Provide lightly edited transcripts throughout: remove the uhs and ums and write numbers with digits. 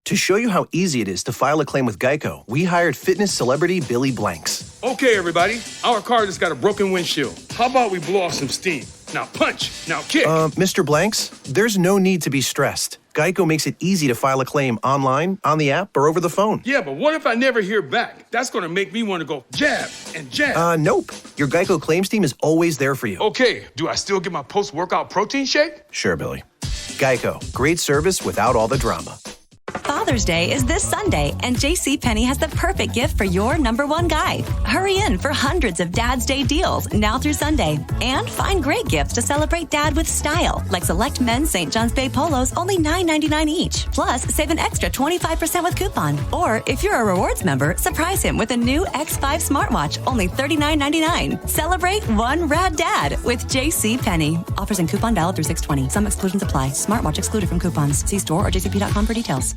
To show you how easy it is to file a claim with Geico, we hired fitness celebrity Billy Blanks. Okay, everybody, our car just got a broken windshield. How about we blow off some steam? Now punch, now kick. Mr. Blanks, there's no need to be stressed. Geico makes it easy to file a claim online, on the app, or over the phone. Yeah, but what if I never hear back? That's gonna make me want to go jab and jab. Nope. Your Geico claims team is always there for you. Okay, do I still get my post-workout protein shake? Sure, Billy. Geico, great service without all the drama. Father's Day is this Sunday, and JCPenney has the perfect gift for your number one guy. Hurry in for hundreds of Dad's Day deals now through Sunday. And find great gifts to celebrate Dad with style, like select men's St. John's Bay polos, only $9.99 each. Plus, save an extra 25% with coupon. Or, if you're a rewards member, surprise him with a new X5 smartwatch, only $39.99. Celebrate one rad dad with JCPenney. Offers and coupon valid through 6/20. Some exclusions apply. Smartwatch excluded from coupons. See store or jcp.com for details.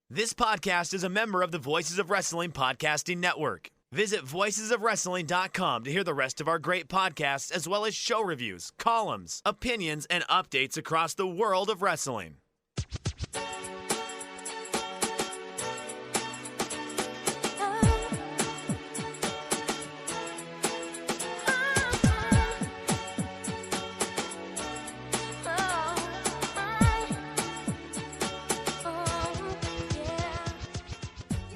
This podcast is a member of the Voices of Wrestling Podcasting Network. Visit voicesofwrestling.com to hear the rest of our great podcasts, as well as show reviews, columns, opinions, and updates across the world of wrestling.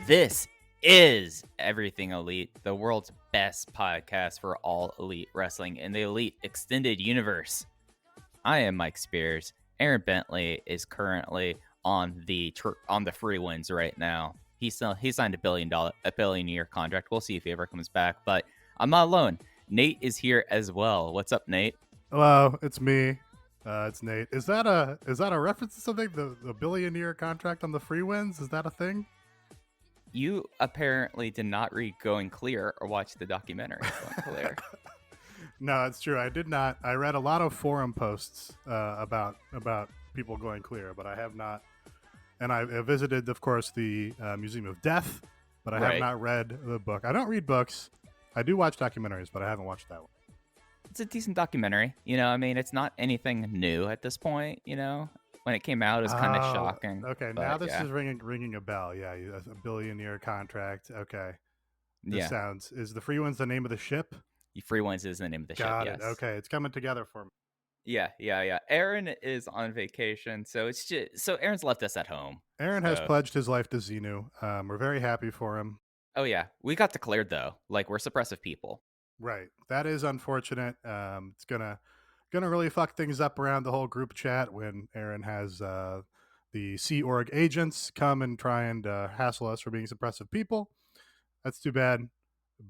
This is Everything Elite, the world's best podcast for all elite wrestling in the Elite Extended Universe. I am Mike Spears. Aaron Bentley is currently on the free wins right now. He signed a billion-year contract. We'll see if he ever comes back, but I'm not alone. Nate is here as well. What's up, Nate? Hello, it's me. It's Nate. Is that a reference to something? The billion-year contract on the free wins? Is that a thing? You apparently did not read Going Clear or watch the documentary Going Clear. No, it's true. I did not. I read a lot of forum posts about people going clear, but I have not. And I visited, of course, the Museum of Death, but I have not read the book. I don't read books. I do watch documentaries, but I haven't watched that one. It's a decent documentary. I mean, it's not anything new at this point, When it came out, it was kind of shocking. Okay, now this is ringing a bell. Yeah, a billion-year contract. Okay. Is the Free Ones the name of the ship? Free Ones is the name of the ship, Got yes. it. Okay, it's coming together for me. Yeah. Aaron is on vacation, so Aaron's left us at home. Aaron has pledged his life to Xenu. We're very happy for him. Oh, yeah. We got declared, though. Like, we're suppressive people. Right. That is unfortunate. It's gonna really fuck things up around the whole group chat when Aaron has the Sea Org agents come and try and hassle us for being suppressive people. That's too bad,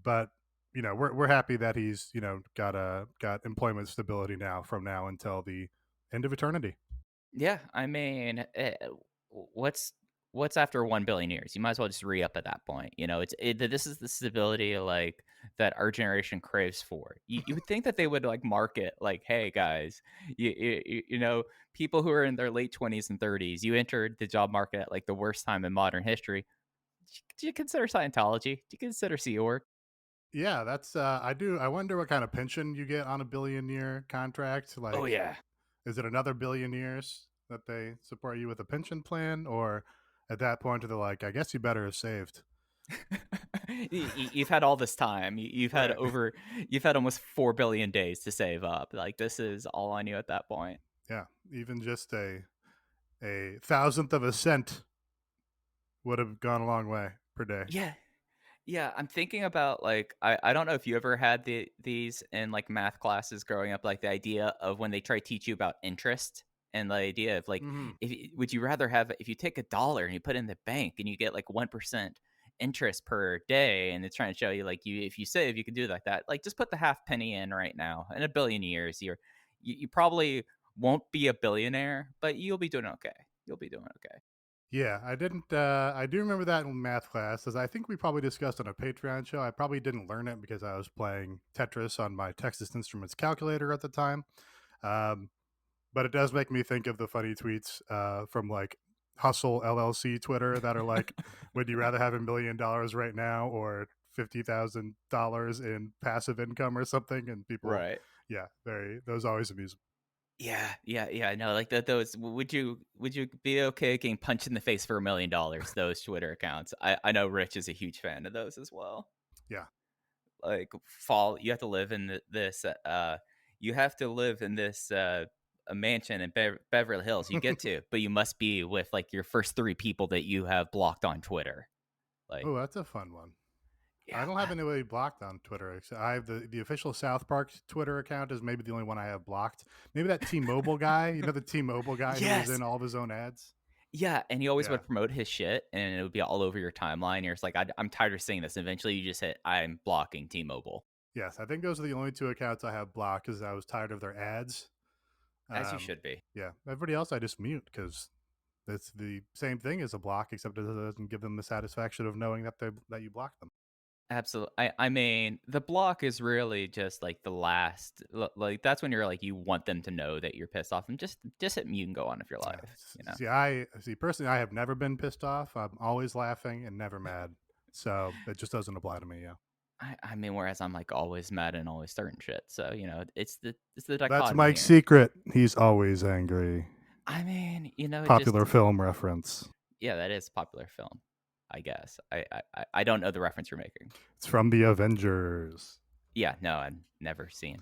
but we're happy that he's got employment stability from now until the end of eternity. Yeah, I mean, what's after 1 billion years? You might as well just re-up at that point. This is the stability like that our generation craves for. You would think that they would like market like, hey guys, people who are in their late 20s and 30s, you entered the job market at like the worst time in modern history. Do you consider Scientology? Do you consider Sea Org? Yeah, that's I do. I wonder what kind of pension you get on a billion-year contract. Like, oh yeah, is it another billion years that they support you with a pension plan, or at that point, they're like, I guess you better have saved. You've had all this time. You've had almost 4 billion days to save up. Like, this is all on you at that point. Yeah, even just a thousandth of a cent would have gone a long way per day. Yeah. I'm thinking about like I don't know if you ever had these in like math classes growing up, like the idea of when they try to teach you about interest. And the idea of like, would you rather have, if you take $1 and you put it in the bank and you get like 1% interest per day, and it's trying to show you like if you save, you can do like that. Like just put the half penny in right now. In a billion years, you probably won't be a billionaire, but you'll be doing okay. Yeah, I didn't. I do remember that in math class, as I think we probably discussed on a Patreon show. I probably didn't learn it because I was playing Tetris on my Texas Instruments calculator at the time. But it does make me think of the funny tweets from like Hustle LLC Twitter that are like, would you rather have $1 million right now or $50,000 in passive income or something? And people, right? Yeah, those always amuse me. Yeah. No, like those. Would you be okay getting punched in the face for $1 million? Those Twitter accounts. I know Rich is a huge fan of those as well. Yeah. Like you have to live in this. You have to live in this a mansion in Beverly Hills. You get to, but you must be with like your first 3 people that you have blocked on Twitter. Like, Oh, that's a fun one. I yeah, don't have anybody blocked on Twitter. I have the official South Park Twitter account is maybe the only one I have blocked. Maybe that T-Mobile guy, the T-Mobile guy who was yes, in all of his own ads. yeah, and he always Yeah. would promote his shit, and it would be all over your timeline. You're just like, I'm tired of seeing this. And eventually, you just hit, I'm blocking T-Mobile, Yes, I think those are the only 2 accounts I have blocked because I was tired of their ads. as you should be. Yeah, everybody else I just mute because it's the same thing as a block, except it doesn't give them the satisfaction of knowing that you blocked them. Absolutely. I mean, the block is really just like the last, like that's when you're like you want them to know that you're pissed off, and just hit mute and go on with your Yeah. life. See. Personally, I have never been pissed off. I'm always laughing and never mad. So it just doesn't apply to me. Yeah, I mean, whereas I'm like always mad and always starting shit. So it's the that's dichotomy Mike's here. secret. He's always angry. I mean, it just Popular film reference. yeah, that is a popular film, I guess. I don't know the reference you're making. It's from the Avengers. Yeah, no, I've never seen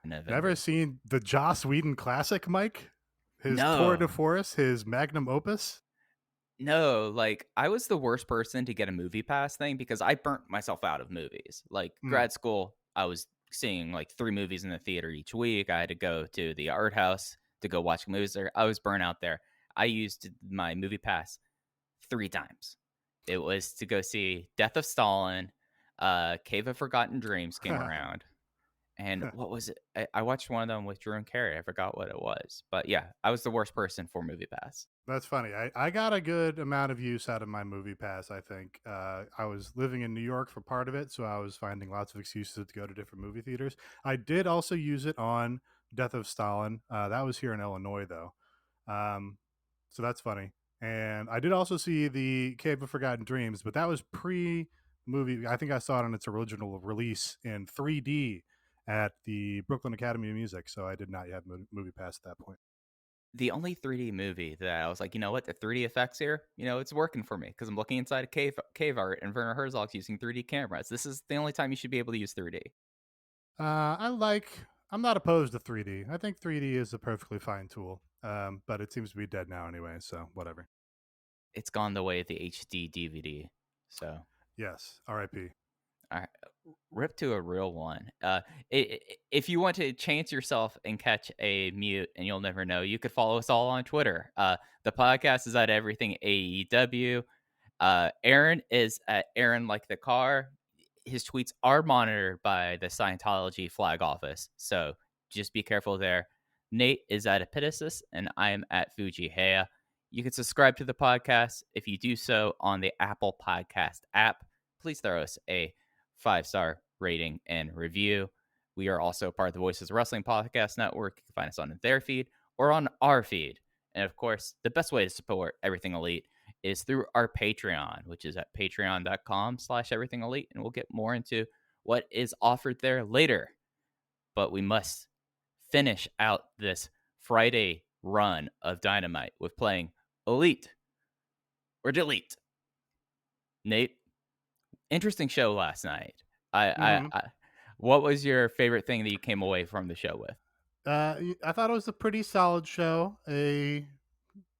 an Never Avengers. seen the Joss Whedon classic, Mike? His tour de No. force, his magnum opus? No, like I was the worst person to get a movie pass thing because I burnt myself out of movies. Like Mm. grad school, I was seeing like 3 movies in the theater each week. I had to go to the art house to go watch movies there. I was burnt out there. I used my movie pass 3 times. It was to go see Death of Stalin, Cave of Forgotten Dreams came around. And what was it? I watched one of them with Drew and Carey. I forgot what it was. But yeah, I was the worst person for Movie Pass. That's funny. I got a good amount of use out of my movie pass, I think. I was living in New York for part of it, so I was finding lots of excuses to go to different movie theaters. I did also use it on Death of Stalin. That was here in Illinois, though. So that's funny. And I did also see the Cave of Forgotten Dreams, but that was pre movie. I think I saw it on its original release in 3D at the Brooklyn Academy of Music, so I did not have movie pass at that point. The only 3D movie that I was like, you know what, the 3D effects here, it's working for me because I'm looking inside a cave art and Werner Herzog's using 3D cameras. This is the only time you should be able to use 3D. I'm not opposed to 3D. I think 3D is a perfectly fine tool, but it seems to be dead now anyway, so whatever. It's gone the way of the HD DVD. So, Yes, RIP. all right, rip to a real one. If you want to chance yourself and catch a mute and you'll never know, you could follow us all on Twitter. The podcast is at Everything AEW. Aaron is at Aaron Like the Car. His tweets are monitored by the Scientology flag office, so just be careful there. Nate is at Epitasis, and I am at Fuji Heya. You can subscribe to the podcast. If you do so on the Apple Podcast app, please throw us a 5-star rating and review. We are also part of the Voices of Wrestling Podcast Network. You can find us on their feed or on our feed. And of course, the best way to support Everything Elite is through our Patreon, which is at patreon.com/Everything Elite. And we'll get more into what is offered there later. But we must finish out this Friday run of Dynamite with playing Elite or Delete. Nate, interesting show last night. What was your favorite thing that you came away from the show with? I thought it was a pretty solid show. A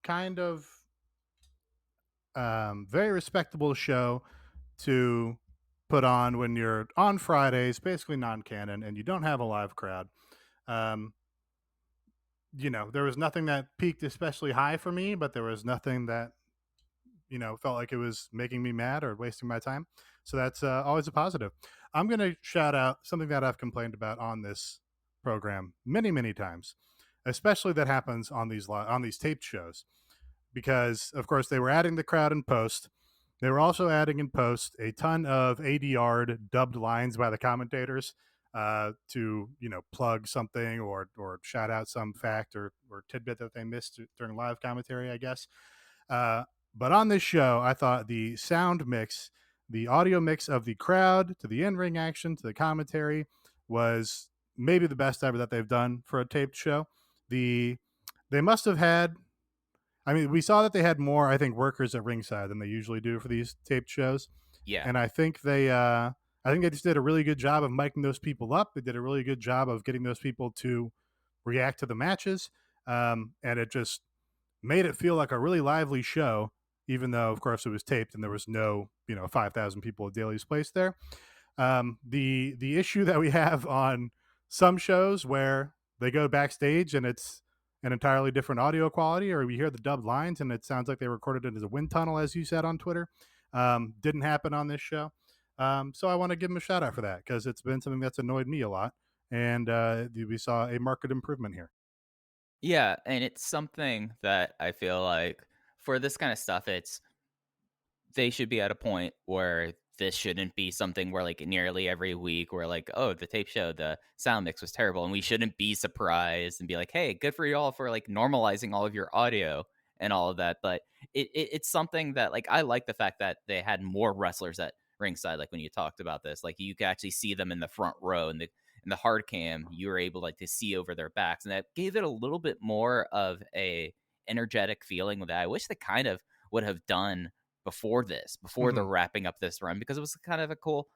kind of very respectable show to put on when you're on Fridays, basically non-canon, and you don't have a live crowd. There was nothing that peaked especially high for me, but there was nothing that felt like it was making me mad or wasting my time. So that's always a positive. I'm going to shout out something that I've complained about on this program many, many times, especially that happens on these taped shows, because of course they were adding the crowd in post. They were also adding in post a ton of ADR dubbed lines by the commentators to plug something or shout out some fact or tidbit that they missed during live commentary, I guess. But on this show, I thought the sound mix, the audio mix of the crowd to the in-ring action to the commentary was maybe the best ever that they've done for a taped show. they must have had. I mean, we saw that they had more, I think, workers at ringside than they usually do for these taped shows, Yeah. and I think they just did a really good job of miking those people up. They did a really good job of getting those people to react to the matches, and it just made it feel like a really lively show, even though, of course, it was taped and there was no 5,000 people at Daly's Place there. The issue that we have on some shows where they go backstage and it's an entirely different audio quality, or we hear the dubbed lines and it sounds like they recorded it as a wind tunnel, as you said on Twitter, didn't happen on this show. So I want to give them a shout out for that, because it's been something that's annoyed me a lot, and we saw a marked improvement here. Yeah, and it's something that I feel like for this kind of stuff, they should be at a point where this shouldn't be something where like nearly every week we're like, oh, the tape show, the sound mix was terrible, and we shouldn't be surprised and be like, hey, good for y'all for like normalizing all of your audio and all of that. But it's something that like I like the fact that they had more wrestlers at ringside. Like when you talked about this, like you could actually see them in the front row, and the hard cam, you were able like to see over their backs, and that gave it a little bit more of a energetic feeling that I wish they kind of would have done before they're wrapping up this run, because it was kind of a cool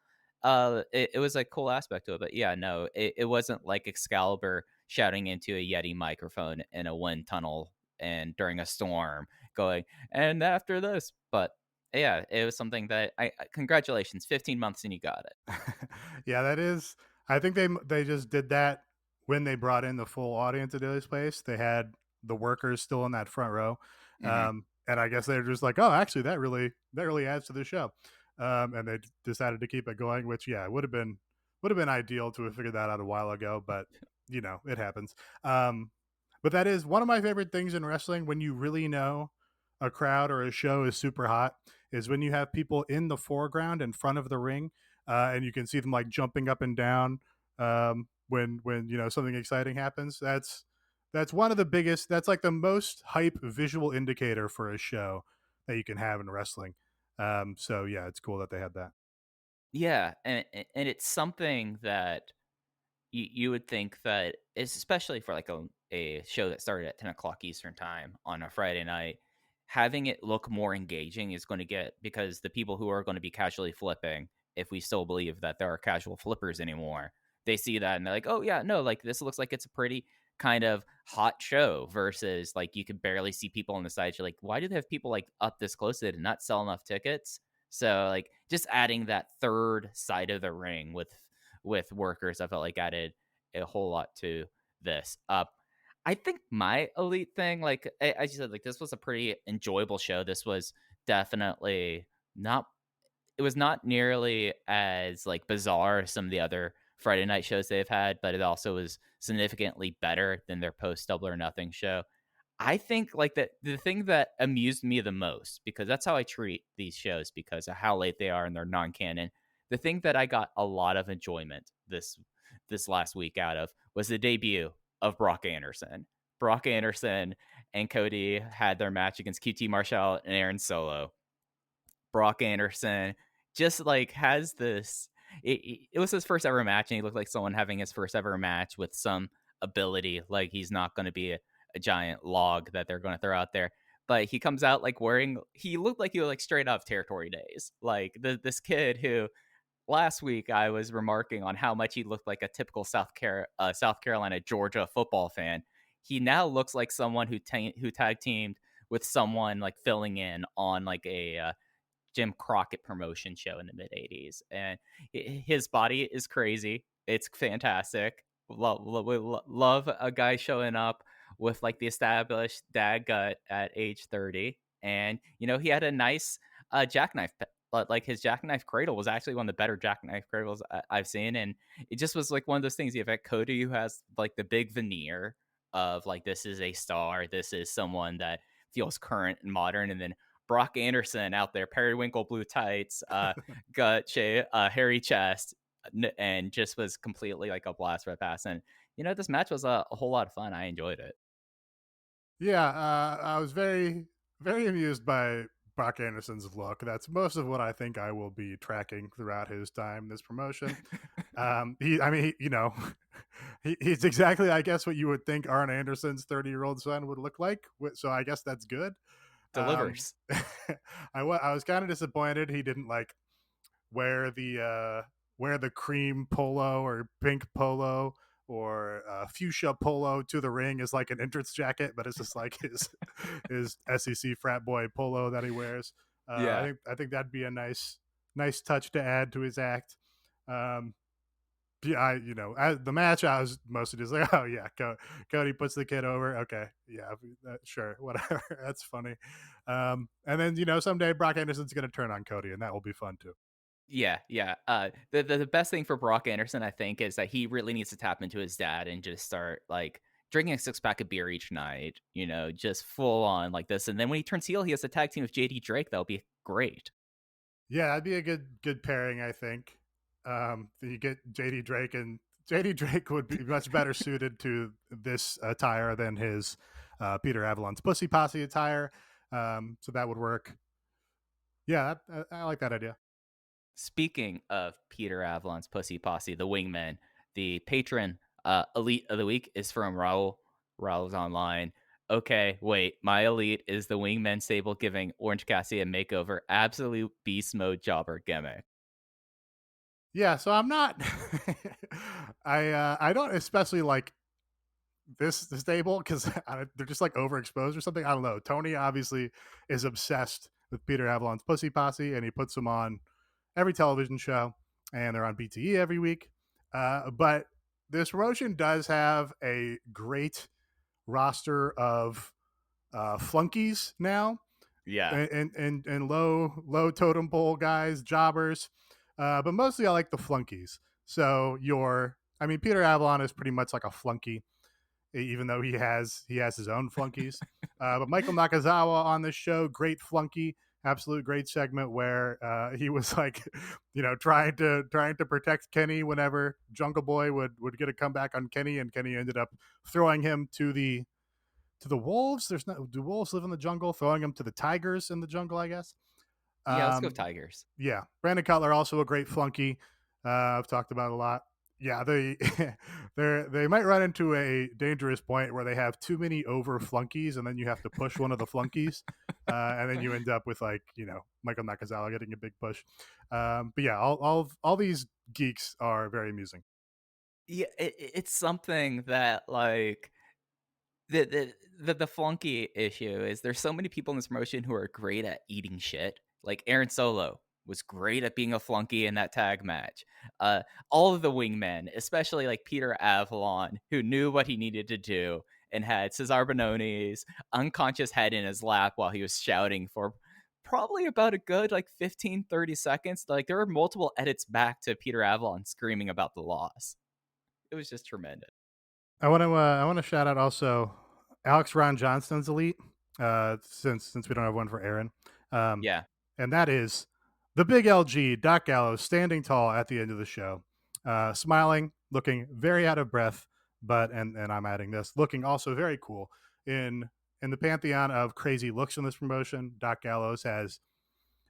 it was a cool aspect to it. But yeah, no, it wasn't like Excalibur shouting into a Yeti microphone in a wind tunnel and during a storm going, and after this. But yeah, it was something that I congratulations, 15 months and you got it. Yeah, that is. I think they just did that when they brought in the full audience at Daly's Place. They had the workers still in that front row, and I guess they're just like, oh, actually, that really adds to the show, and they decided to keep it going. Which, yeah, would have been ideal to have figured that out a while ago, but it happens. But that is one of my favorite things in wrestling, when you really know a crowd or a show is super hot, is when you have people in the foreground in front of the ring, and you can see them like jumping up and down, when something exciting happens. That's one of the biggest. That's like the most hype visual indicator for a show that you can have in wrestling. So yeah, it's cool that they had that. Yeah, and it's something that you would think that, especially for like a show that started at 10 o'clock Eastern time on a Friday night, having it look more engaging is going to get, because the people who are going to be casually flipping, if we still believe that there are casual flippers anymore, they see that and they're like, oh yeah, no, like this looks like it's a pretty kind of hot show, versus like you could barely see people on the side. You're like, why do they have people like up this close to it and not sell enough tickets? So like just adding that third side of the ring with workers, I felt like added a whole lot to this. I think my elite thing, like as you said, like this was a pretty enjoyable show. This was definitely not. It was not nearly as like bizarre as some of the other Friday night shows they've had, but it also was significantly better than their post Double or Nothing show. I think like that the thing that amused me the most, because that's how I treat these shows because of how late they are and they're non-canon. The thing that I got a lot of enjoyment this last week out of was the debut of Brock Anderson. Brock Anderson and Cody had their match against QT Marshall and Aaron Solo. Brock Anderson just like has this. It was his first ever match, and he looked like someone having his first ever match with some ability. Like he's not going to be a giant log that they're going to throw out there. But he comes out like wearing. He looked like he was like straight off Territory Days. Like this kid who last week I was remarking on how much he looked like a typical South Carolina Georgia football fan. He now looks like someone who tag teamed with someone like filling in on like a Jim Crockett promotion show in the mid 80s. And his body is crazy. It's fantastic. Love a guy showing up with like the established dad gut at age 30. And, he had a nice jackknife. Like his jackknife cradle was actually one of the better jackknife cradles I've seen. And it just was like one of those things. You have Cody, who has like the big veneer of like, this is a star. This is someone that feels current and modern. And then Brock Anderson out there, periwinkle blue tights, gut shape, hairy chest, and just was completely like a blast right past. And this match was a whole lot of fun. I enjoyed it. Yeah, I was very, very amused by Brock Anderson's look. That's most of what I think I will be tracking throughout his time in this promotion. He's exactly, I guess, what you would think Arn Anderson's 30-year-old son would look like. So I guess that's good. Delivers. I was kind of disappointed he didn't like wear the cream polo or pink polo or fuchsia polo to the ring as like an entrance jacket, but it's just like his SEC frat boy polo that he wears. Yeah. I think that'd be a nice touch to add to his act. Yeah, as the match, I was mostly just like, oh yeah, Cody puts the kid over. Okay, yeah, sure, whatever. That's funny. And then someday Brock Anderson's gonna turn on Cody, and that will be fun too. Yeah, yeah. The best thing for Brock Anderson, I think, is that he really needs to tap into his dad and just start like drinking a 6-pack of beer each night. Just full on like this. And then when he turns heel, he has a tag team with JD Drake. That'll be great. Yeah, that'd be a good pairing, I think. You get JD Drake, and JD Drake would be much better suited to this attire than his Peter Avalon's Pussy Posse attire. So that would work. Yeah, I like that idea. Speaking of Peter Avalon's Pussy Posse, the Wingman, the patron elite of the week is from Raul. Raul's online. Okay, wait. My elite is the Wingman stable giving Orange Cassidy a makeover. Absolute beast mode jobber gimmick. Yeah, so I'm not. I don't especially like this stable because they're just like overexposed or something. I don't know. Tony obviously is obsessed with Peter Avalon's Pussy Posse, and he puts them on every television show, and they're on BTE every week. But this promotion does have a great roster of flunkies now. Yeah. And low totem pole guys, jobbers. But mostly I like the flunkies. So Peter Avalon is pretty much like a flunky, even though he has his own flunkies. But Michael Nakazawa on this show, great flunky, absolute great segment where he was like, trying to protect Kenny whenever Jungle Boy would get a comeback on Kenny, and Kenny ended up throwing him to the wolves. Do wolves live in the jungle? Throwing him to the tigers in the jungle, I guess. Yeah, let's go Tigers. Yeah, Brandon Cutler also a great flunky. I've talked about a lot. Yeah, they might run into a dangerous point where they have too many over flunkies, and then you have to push one of the flunkies, and then you end up with Michael Nakazawa getting a big push. But yeah, all these geeks are very amusing. Yeah, it's something that like the flunky issue is there's so many people in this promotion who are great at eating shit. Like Aaron Solo was great at being a flunky in that tag match. All of the wingmen, especially like Peter Avalon, who knew what he needed to do and had Cesar Bononi's unconscious head in his lap while he was shouting for probably about a good 15-30 seconds. Like there were multiple edits back to Peter Avalon screaming about the loss. It was just tremendous. I want to shout out also Alex Ron Johnston's elite, since we don't have one for Aaron. Yeah. And that is the big LG, Doc Gallows, standing tall at the end of the show, smiling, looking very out of breath, but and I'm adding this, looking also very cool. In the pantheon of crazy looks in this promotion, Doc Gallows has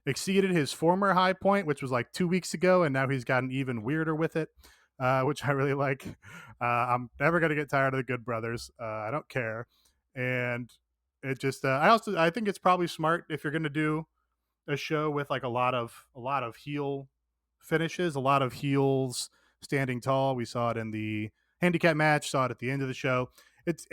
exceeded his former high point, which was like 2 weeks ago, and now he's gotten even weirder with it, which I really like. I'm never going to get tired of the Good Brothers. I don't care. And it just, I think it's probably smart if you're going to do a show with like a lot of heel finishes, a lot of heels standing tall. We saw it in the handicap match, saw it at the end of the show. It's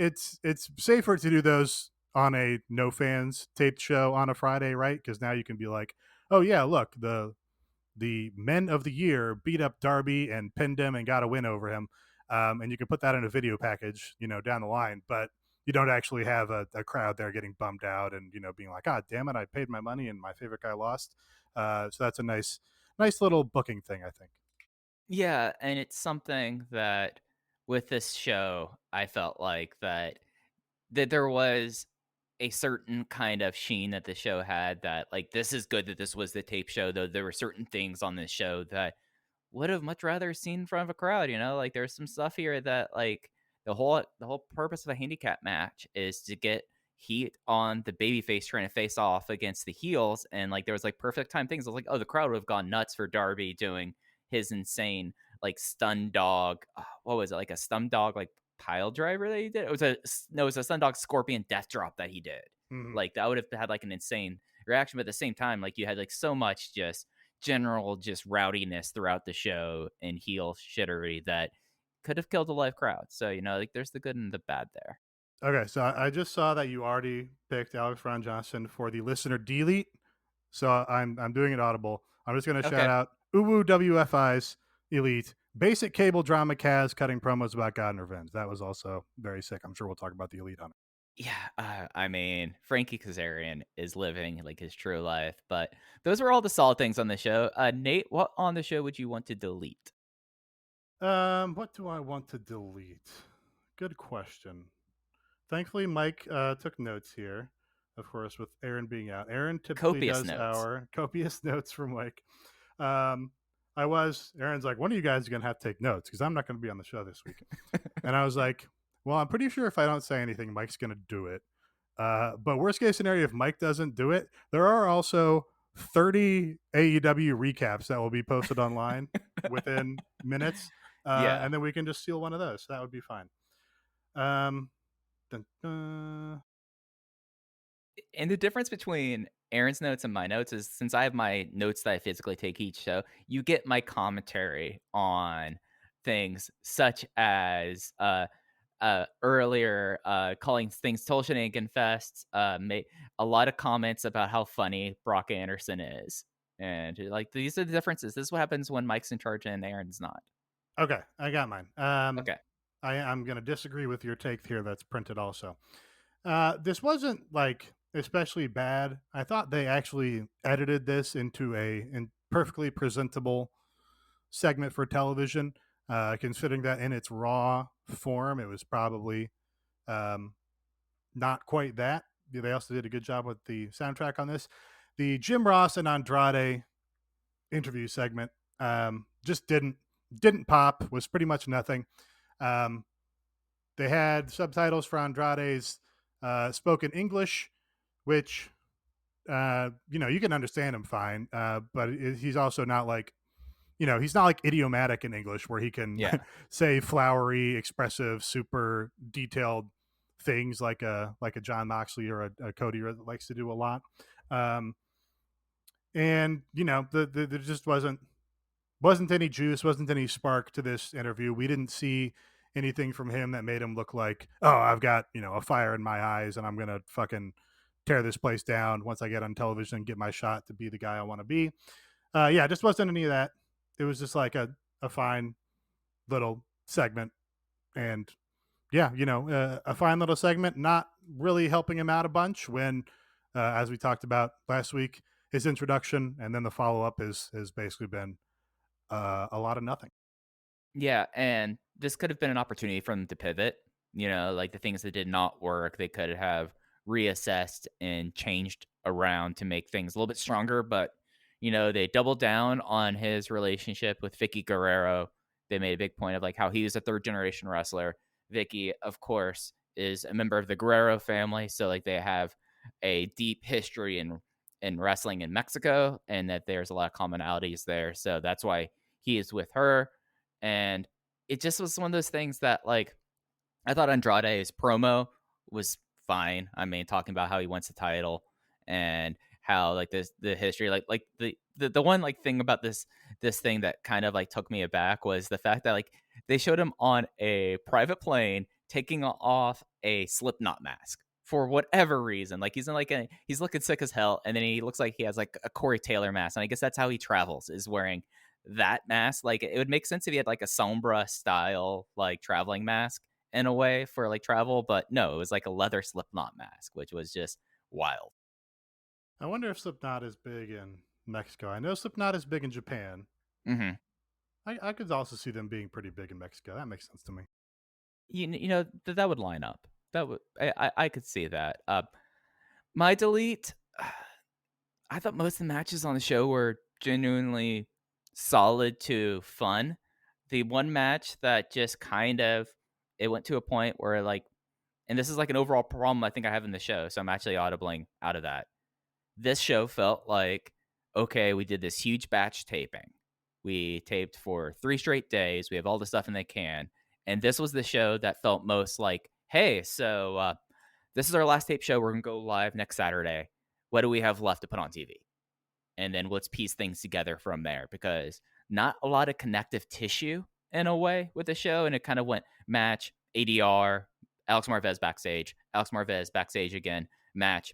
safer to do those on a no fans taped show on a Friday, right? Because now you can be like, oh yeah, look, the men of the year beat up Darby and pinned him and got a win over him, and you can put that in a video package, down the line. But you don't actually have a crowd there getting bummed out and being like, God damn it, I paid my money and my favorite guy lost. So that's a nice little booking thing, I think. Yeah, and it's something that with this show, I felt like that there was a certain kind of sheen that the show had, that like this is good that this was the tape show, though there were certain things on this show that would have much rather seen in front of a crowd. Like there's some stuff here that like the whole purpose of a handicap match is to get heat on the babyface trying to face off against the heels, and like there was like perfect time things. I was like, oh, the crowd would have gone nuts for Darby doing his insane like stun dog. What was it, like a stun dog like pile driver that he did? It was a stun dog scorpion death drop that he did. Mhm. Like that would have had like an insane reaction, but at the same time, like you had like so much just general just rowdiness throughout the show and heel shittery that could have killed a live crowd. So like there's the good and the bad there. Okay, so I just saw that you already picked Alex Ron Johnson for the listener delete. So I'm doing it audible. I'm just going to shout out Uwu WFI's Elite. Basic cable drama Kaz cutting promos about God and revenge. That was also very sick. I'm sure we'll talk about the Elite on it. Yeah, I mean, Frankie Kazarian is living like his true life, but those were all the solid things on the show. Nate, what on the show would you want to delete? What do I want to delete? Good question. Thankfully, Mike took notes here, of course, with Aaron being out. Aaron typically Copious does notes. our copious notes from Mike. Aaron's like, one of you guys is going to have to take notes because I'm not going to be on the show this week. And I was like, well, I'm pretty sure if I don't say anything, Mike's going to do it. But worst case scenario, if Mike doesn't do it, there are also 30 AEW recaps that will be posted online within minutes. And then we can just steal one of those. That would be fine. And the difference between Aaron's notes and my notes is since I have my notes that I physically take each show, you get my commentary on things such as earlier calling things Toll Shenanigan Fest, made a lot of comments about how funny Brock Anderson is. And like these are the differences. This is what happens when Mike's in charge and Aaron's not. Okay, I got mine. Okay. I'm going to disagree with your take here that's printed also. This wasn't like especially bad. I thought they actually edited this into a perfectly presentable segment for television, considering that in its raw form, it was probably not quite that. They also did a good job with the soundtrack on this. The Jim Ross and Andrade interview segment just didn't pop, was pretty much nothing. They had subtitles for Andrade's spoken English, which you can understand him fine, but he's also not like he's not like idiomatic in English where he can say flowery, expressive, super detailed things like a John Moxley or a Cody that likes to do a lot. And there just wasn't any juice, wasn't any spark to this interview. We didn't see anything from him that made him look like, oh, I've got a fire in my eyes and I'm gonna fucking tear this place down once I get on television and get my shot to be the guy I want to be. Just wasn't any of that. It was just like a fine little segment, and a fine little segment, not really helping him out a bunch when, as we talked about last week, his introduction and then the follow-up has basically been a lot of nothing. Yeah, and this could have been an opportunity for them to pivot. Like the things that did not work, they could have reassessed and changed around to make things a little bit stronger. But, they doubled down on his relationship with Vickie Guerrero. They made a big point of like how he was a third generation wrestler. Vickie, of course, is a member of the Guerrero family. So like they have a deep history in wrestling in Mexico, and that there's a lot of commonalities there. So that's why he is with her. And it just was one of those things that like I thought Andrade's promo was fine. I mean, talking about how he wants the title and how like the history, like the one like thing about this thing that kind of like took me aback was the fact that like they showed him on a private plane taking off a Slipknot mask for whatever reason. Like he's looking sick as hell, and then he looks like he has like a Corey Taylor mask, and I guess that's how he travels, is wearing that mask. Like it would make sense if he had like a Sombra style like traveling mask in a way for like travel, but no, it was like a leather Slipknot mask, which was just wild. I wonder if Slipknot is big in Mexico. I know Slipknot is big in Japan. Mm-hmm. I could also see them being pretty big in Mexico. That makes sense to me. That would line up. That would I could see that. My delete. I thought most of the matches on the show were genuinely solid to fun. The one match that just kind of it went to a point where like and this is like an overall problem I think I have in the show, so I'm actually audibling out of that. This show felt like, okay, we did this huge batch taping. We taped for 3 straight days. We have all the stuff in the can. And this was the show that felt most like, hey, so this is our last tape show. We're going to go live next Saturday. What do we have left to put on TV? And then let's piece things together from there, because not a lot of connective tissue in a way with the show. And it kind of went match, ADR, Alex Marvez backstage again, match.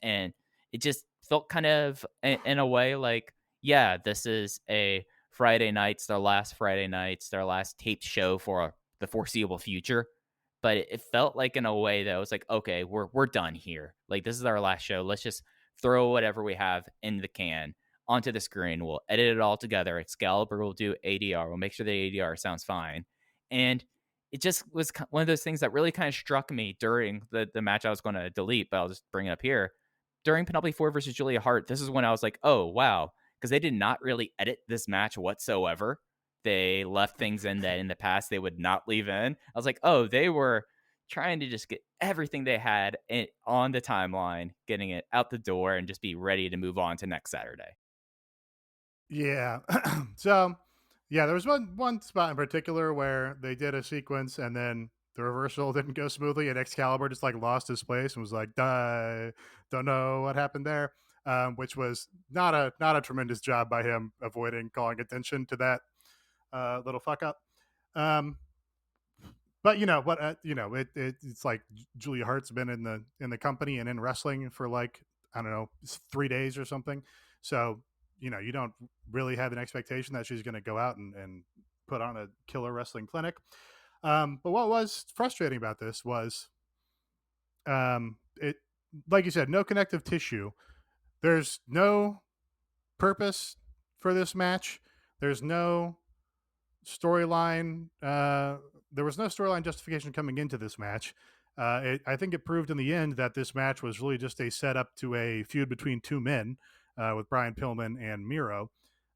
And it just felt kind of in a way like, yeah, this is a Friday night. It's their last Friday night. It's their last taped show for the foreseeable future. But it felt like in a way that was like, okay, we're done here. Like, this is our last show. Let's just throw whatever we have in the can onto the screen. We'll edit it all together. Excalibur will do ADR. We'll make sure the ADR sounds fine. And it just was one of those things that really kind of struck me during the match I was going to delete, but I'll just bring it up here. During Penelope Ford versus Julia Hart, this is when I was like, oh, wow. Because they did not really edit this match whatsoever. They left things in that in the past they would not leave in. I was like, oh, they were trying to just get everything they had on the timeline, getting it out the door, and just be ready to move on to next Saturday. Yeah. So, yeah, there was one spot in particular where they did a sequence and then the reversal didn't go smoothly, and Excalibur just like lost his place and was like, don't know what happened there. Which was not a tremendous job by him avoiding calling attention to that little fuck up. But it's like Julia Hart's been in the company and in wrestling for like, I don't know, 3 days or something. So, you don't really have an expectation that she's going to go out and put on a killer wrestling clinic. But what was frustrating about this was, it, like you said, no connective tissue. There's no purpose for this match. There's no storyline. There was no storyline justification coming into this match. I think it proved in the end that this match was really just a setup to a feud between two men, with Brian Pillman and Miro.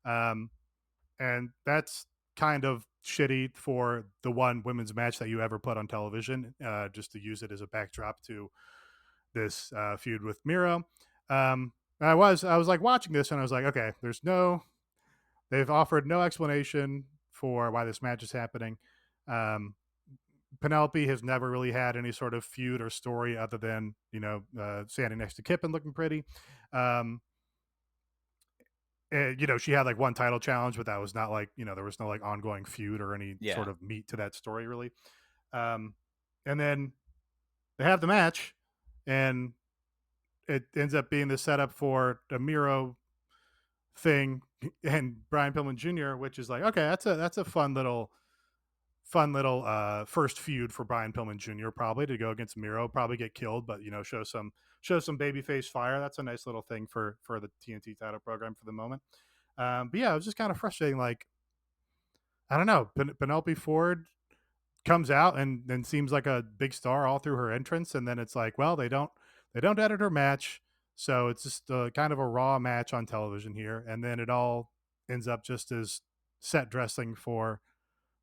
And that's kind of shitty for the one women's match that you ever put on television, just to use it as a backdrop to this feud with Miro. I was like watching this and I was like, okay, they've offered no explanation for why this match is happening. Penelope has never really had any sort of feud or story other than, standing next to Kip and looking pretty. She had like one title challenge, but that was not like, there was no like ongoing feud or any sort of meat to that story really. And then they have the match and it ends up being the setup for a Miro thing and Brian Pillman Jr., which is like, okay, that's a fun little first feud for Brian Pillman Jr. probably to go against Miro, probably get killed, but show some babyface fire. That's a nice little thing for the TNT title program for the moment. But yeah, it was just kind of frustrating. Like, I don't know, Penelope Ford comes out and seems like a big star all through her entrance, and then it's like, well, they don't edit her match, so it's just kind of a raw match on television here, and then it all ends up just as set dressing for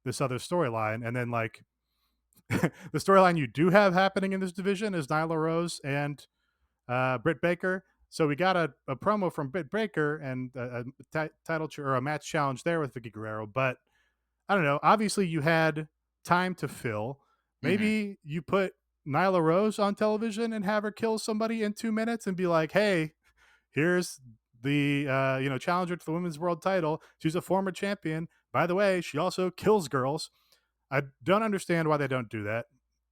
this other storyline. And then like the storyline you do have happening in this division is Nyla Rose and Britt Baker. So we got a promo from Britt Baker and a title or a match challenge there with Vickie Guerrero. But I don't know. Obviously, you had time to fill. Maybe you put Nyla Rose on television and have her kill somebody in 2 minutes and be like, hey, here's the challenger to the women's world title. She's a former champion. By the way, she also kills girls. I don't understand why they don't do that.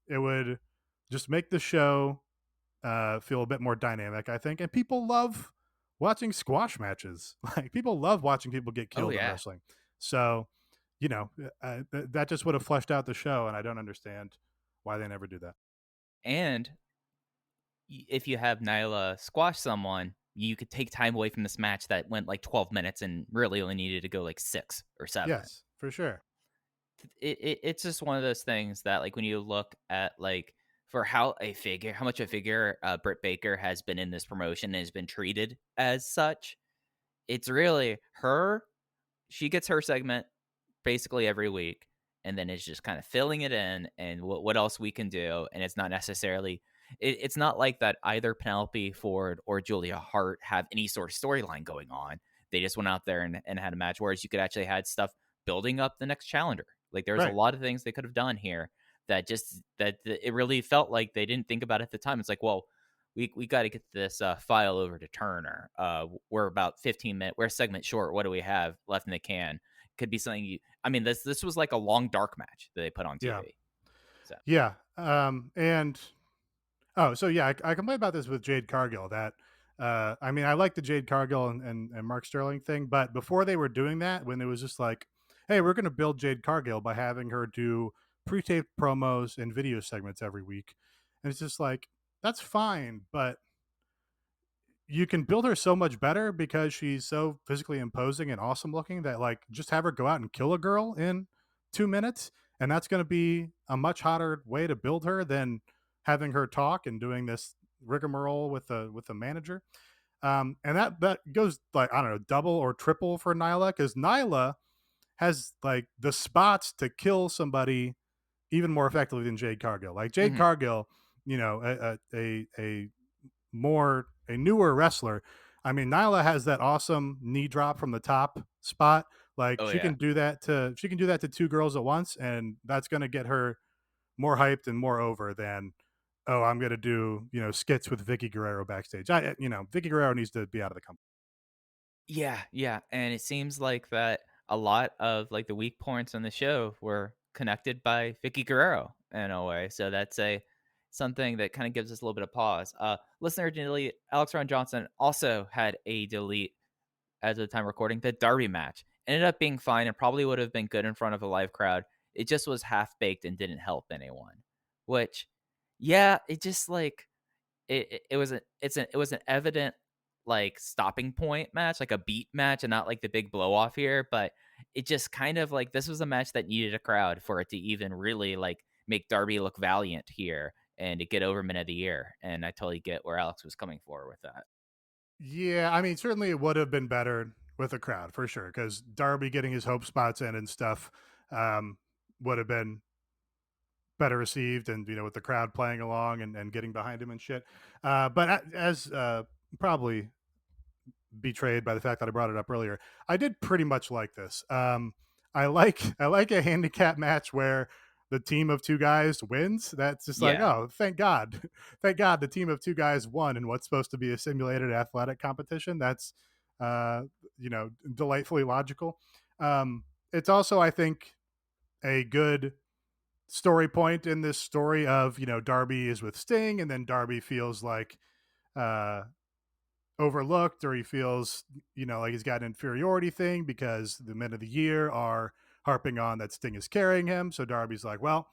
It would just make the show feel a bit more dynamic, I think. And people love watching squash matches. Like, people love watching people get killed in wrestling. So, that just would have fleshed out the show, and I don't understand why they never do that. And if you have Nyla squash someone, you could take time away from this match that went like 12 minutes and really only needed to go like 6 or 7. Yes, for sure. It's just one of those things that, like, when you look at like for how much a figure Britt Baker has been in this promotion and has been treated as such, it's really her. She gets her segment basically every week, and then it's just kind of filling it in and what else we can do. And it's not necessarily, it's not like that either Penelope Ford or Julia Hart have any sort of storyline going on. They just went out there and had a match, whereas you could actually had stuff building up the next challenger. Like there's a Right. lot of things they could have done here that it really felt like they didn't think about it at the time. It's like, well, we got to get this file over to Turner. We're about 15 minutes. We're a segment short. What do we have left in the can? Could be something. I mean, this was like a long dark match that they put on TV. Yeah. So Yeah. And oh, so yeah, I complained about this with Jade Cargill. That I mean, I like the Jade Cargill and Mark Sterling thing, but before they were doing that, when it was just like, hey, we're going to build Jade Cargill by having her do pre-taped promos and video segments every week, and it's just like that's fine, but you can build her so much better because she's so physically imposing and awesome looking that like just have her go out and kill a girl in 2 minutes, and that's going to be a much hotter way to build her than having her talk and doing this rigmarole with the manager. And that goes like I don't know, double or triple for Nyla, because Nyla has like the spots to kill somebody even more effectively than Jade Cargill. Like Jade Cargill, you know, a newer wrestler. I mean, Nyla has that awesome knee drop from the top spot. Like oh she yeah. can do that to two girls at once, and that's going to get her more hyped and more over than, oh, I'm going to do, you know, skits with Vickie Guerrero backstage. Vickie Guerrero needs to be out of the company. Yeah, and it seems like that a lot of like the weak points on the show were connected by Vickie Guerrero in a way. So that's something that kind of gives us a little bit of pause. Listener delete Alex Ron Johnson also had a delete as of the time recording. The Darby match ended up being fine and probably would have been good in front of a live crowd. It just was half baked and didn't help anyone. Which, yeah, it just like it was an evident like stopping point match, like a beat match, and not like the big blow off here. But it just kind of like this was a match that needed a crowd for it to even really like make Darby look valiant here and to get over Man of the Year. And I totally get where Alex was coming for with that. Yeah, I mean, certainly it would have been better with a crowd for sure, because Darby getting his hope spots in and stuff would have been better received, and you know, with the crowd playing along and getting behind him and shit. But as probably betrayed by the fact that I brought it up earlier, I did pretty much like this. I like a handicap match where the team of two guys wins. That's just like, Yeah. oh, thank God, thank God, the team of two guys won in what's supposed to be a simulated athletic competition. That's uh, delightfully logical. It's also, I think, a good story point in this story of, you know, Darby is with Sting, and then Darby feels like uh overlooked, or he feels, you know, like he's got an inferiority thing because the men of the year are harping on that Sting is carrying him. So Darby's like, well,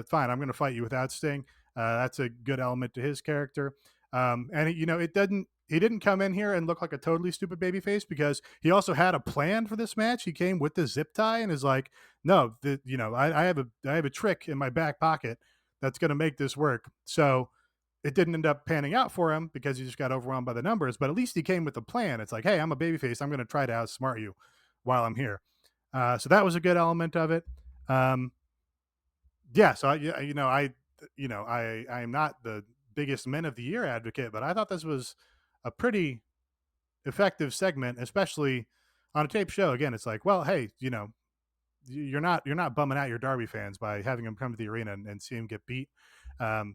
fine, I'm going to fight you without Sting. That's a good element to his character. And you know, he didn't come in here and look like a totally stupid babyface, because he also had a plan for this match. He came with the zip tie and is like, no, I have a trick in my back pocket that's going to make this work. So it didn't end up panning out for him because he just got overwhelmed by the numbers, but at least he came with a plan. It's like, hey, I'm a babyface. I'm going to try to outsmart you while I'm here. So that was a good element of it. Yeah. So I am not the biggest men of the year advocate, but I thought this was a pretty effective segment, especially on a tape show. Again, it's like, well, hey, you know, you're not bumming out your Darby fans by having them come to the arena and see him get beat.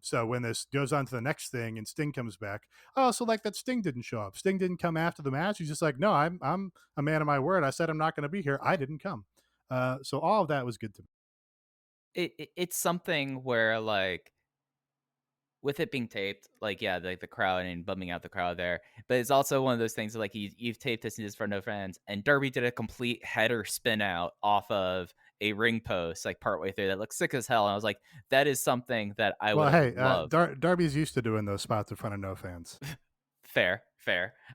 So when this goes on to the next thing and Sting comes back, I also like that Sting didn't show up. Sting didn't come after the match. He's just like, no, I'm a man of my word. I said I'm not going to be here. I didn't come. So all of that was good to me. It's something where like with it being taped, like yeah, like the crowd and bumming out the crowd there. But it's also one of those things that, like you've taped this and this for no fans, and Darby did a complete header spin out off of a ring post like partway through that looked sick as hell. And I was like, that is something that I Well, would have hey, loved. Darby's used to doing those spots in front of no fans. Fair.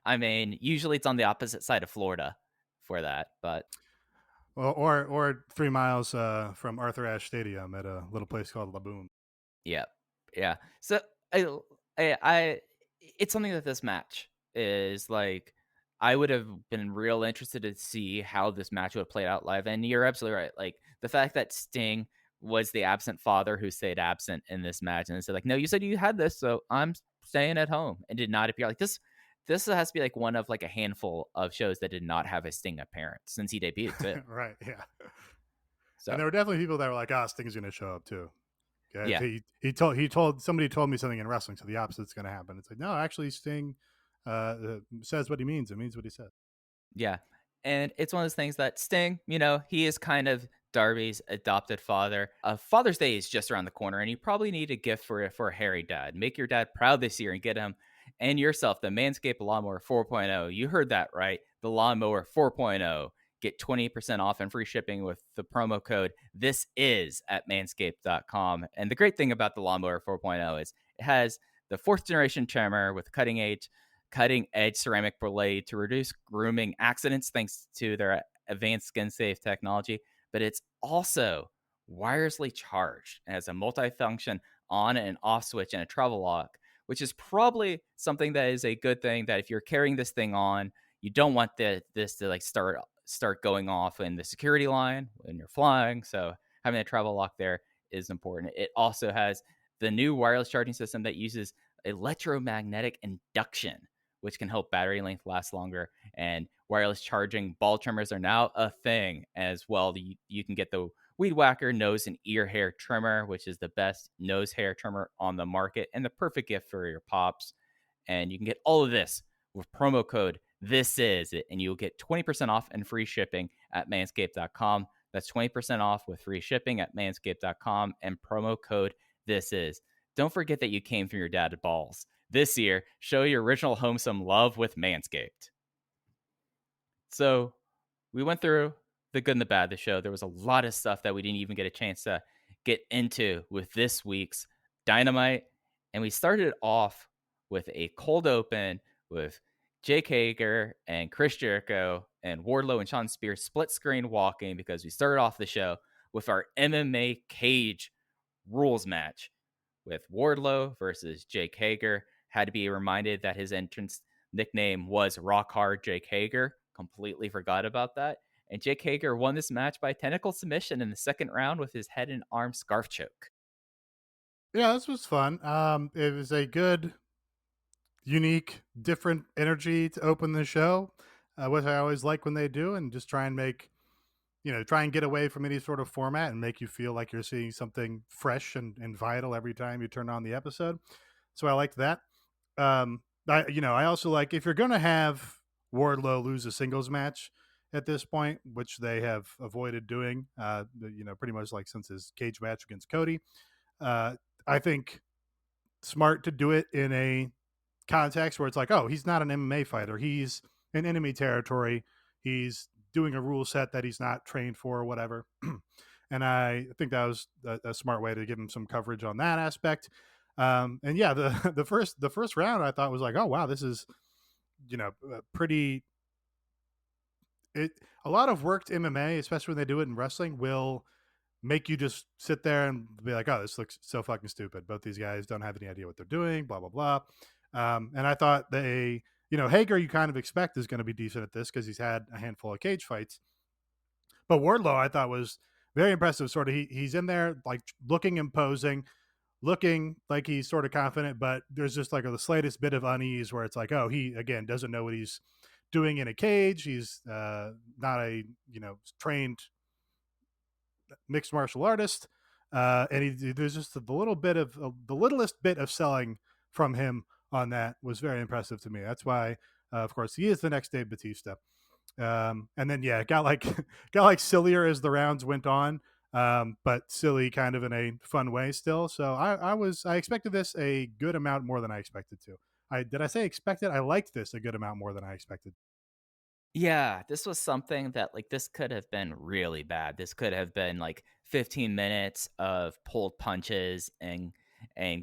I mean, usually it's on the opposite side of Florida for that, but Well, or 3 miles from Arthur Ashe Stadium at a little place called La Boom. yeah. So I it's something that this match is like. I would have been real interested to see how this match would have played out live. And you're absolutely right. Like the fact that Sting was the absent father who stayed absent in this match, and said like, "No, you said you had this, so I'm staying at home," and did not appear. Like this has to be like one of like a handful of shows that did not have a Sting appearance since he debuted too. Right. Yeah. So And there were definitely people that were like, Sting's going to show up too. Okay? yeah, Somebody told me something in wrestling, so the opposite's going to happen. It's like, no, actually Sting says what he means. It means what he says. yeah. And it's one of those things that Sting, he is kind of Darby's adopted father. Father's Day is just around the corner, and you probably need a gift for a hairy dad. Make your dad proud this year and get him and yourself the Manscaped Lawnmower 4.0. You heard that right. The Lawnmower 4.0. Get 20% off and free shipping with the promo code This Is at manscaped.com. And the great thing about the Lawnmower 4.0 is it has the 4th generation trimmer with cutting edge ceramic blade to reduce grooming accidents thanks to their advanced skin safe technology. But it's also wirelessly charged and has a multifunction on and off switch and a travel lock, which is probably something that is a good thing, that if you're carrying this thing on, you don't want this to like start going off in the security line when you're flying. So having a travel lock there is important. It also has the new wireless charging system that uses electromagnetic induction, which can help battery length last longer. And wireless charging ball trimmers are now a thing as well. You can get the Weed Whacker nose and ear hair trimmer, which is the best nose hair trimmer on the market and the perfect gift for your pops. And you can get all of this with promo code This Is It, and you'll get 20% off and free shipping at manscaped.com. That's 20% off with free shipping at manscaped.com and promo code This Is. Don't forget that you came from your dad's balls. This year, show your original home some love with Manscaped. So we went through the good and the bad of the show. There was a lot of stuff that we didn't even get a chance to get into with this week's Dynamite. And we started off with a cold open with Jake Hager and Chris Jericho and Wardlow and Shawn Spears split screen walking, because we started off the show with our MMA cage rules match with Wardlow versus Jake Hager. Had to be reminded that his entrance nickname was Rock Hard Jake Hager. Completely forgot about that. And Jake Hager won this match by technical submission in the second round with his head and arm scarf choke. Yeah, this was fun. It was a good, unique, different energy to open the show, which I always like when they do, and just try and get away from any sort of format and make you feel like you're seeing something fresh and vital every time you turn on the episode. So I liked that. I also like, if you're going to have Wardlow lose a singles match at this point, which they have avoided doing, pretty much like since his cage match against Cody. I think smart to do it in a context where it's like, oh, he's not an MMA fighter. He's in enemy territory. He's doing a rule set that he's not trained for or whatever. And I think that was a smart way to give him some coverage on that aspect. And yeah, the first round I thought was like, oh wow, this is, pretty. A lot of worked MMA, especially when they do it in wrestling, will make you just sit there and be like, oh, this looks so fucking stupid. Both these guys don't have any idea what they're doing, blah, blah, blah. And I thought Hager, you kind of expect is going to be decent at this because he's had a handful of cage fights. But Wardlow, I thought, was very impressive. Sort of, he's in there like looking imposing, looking like he's sort of confident, but there's just like the slightest bit of unease where it's like, oh, he again doesn't know what he's doing in a cage. He's not a trained mixed martial artist, and there's just the littlest bit of selling from him on that was very impressive to me. That's why, of course, he is the next Dave Bautista. And then it got like sillier as the rounds went on, but silly kind of in a fun way still. So I expected this a good amount more than I expected to. Did I say expected? I liked this a good amount more than I expected. Yeah, this was something that like this could have been really bad. This could have been like 15 minutes of pulled punches and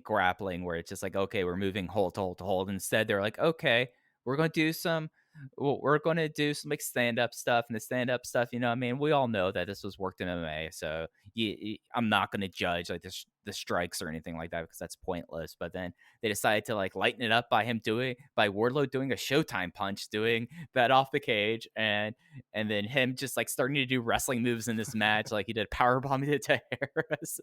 grappling where it's just like, okay, we're moving hold to hold to hold. Instead, they're like, okay, we're going to do some well, we're going to do some like stand-up stuff, and the stand-up stuff, I mean, we all know that this was worked in MMA, so I'm not going to judge like the strikes or anything like that because that's pointless. But then they decided to like lighten it up by Wardlow doing a Showtime punch, doing that off the cage, and then him just like starting to do wrestling moves in this match, like he did power bombing to Harris,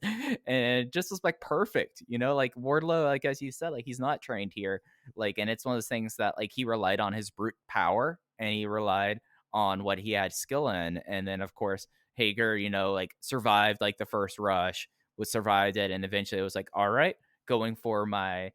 and just was like perfect, like Wardlow, like as you said, like he's not trained here, like, and it's one of those things that like he relied on his brute power and he relied on what he had skill in, and then of course Hager, like survived like the first rush, was survived it, and eventually it was like, all right, going for my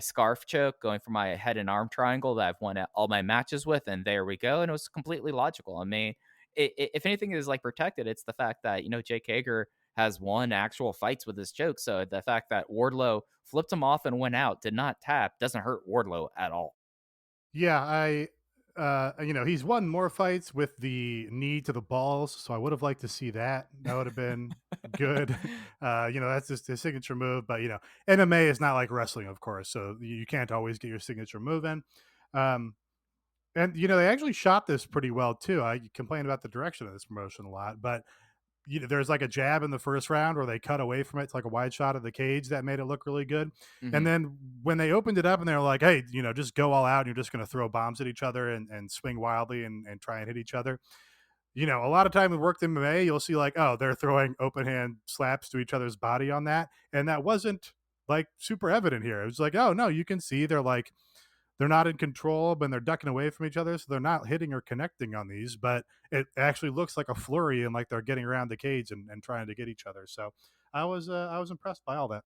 scarf choke, going for my head and arm triangle that I've won all my matches with, and there we go. And it was completely logical. I mean, if anything is like protected, it's the fact that Jake Hager has won actual fights with his choke. So the fact that Wardlow flipped him off and went out, did not tap, doesn't hurt Wardlow at all. Yeah, he's won more fights with the knee to the balls, so I would have liked to see that. That would have been good. That's just his signature move. But MMA is not like wrestling, of course, so you can't always get your signature move in. And they actually shot this pretty well too. I complain about the direction of this promotion a lot, but there's like a jab in the first round where they cut away from it. It's like a wide shot of the cage that made it look really good. And then when they opened it up and they were like, hey, just go all out and you're just going to throw bombs at each other and swing wildly and try and hit each other. A lot of time we worked in MMA, you'll see like, oh, they're throwing open hand slaps to each other's body on that. And that wasn't like super evident here. It was like, oh no, you can see they're not in control, but they're ducking away from each other, so they're not hitting or connecting on these. But it actually looks like a flurry and like they're getting around the cage and trying to get each other. So I was impressed by all that.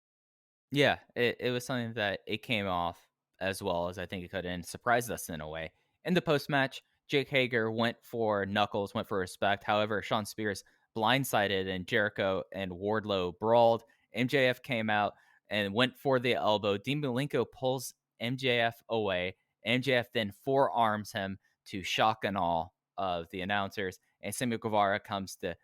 Yeah, it was something that it came off as well as I think it could, and surprised us in a way. In the post match, Jake Hager went for knuckles, went for respect. However, Sean Spears blindsided, and Jericho and Wardlow brawled. MJF came out and went for the elbow. Dean Malenko pulls MJF away. MJF then forearms him to shock and awe of the announcers, and Sammy Guevara comes to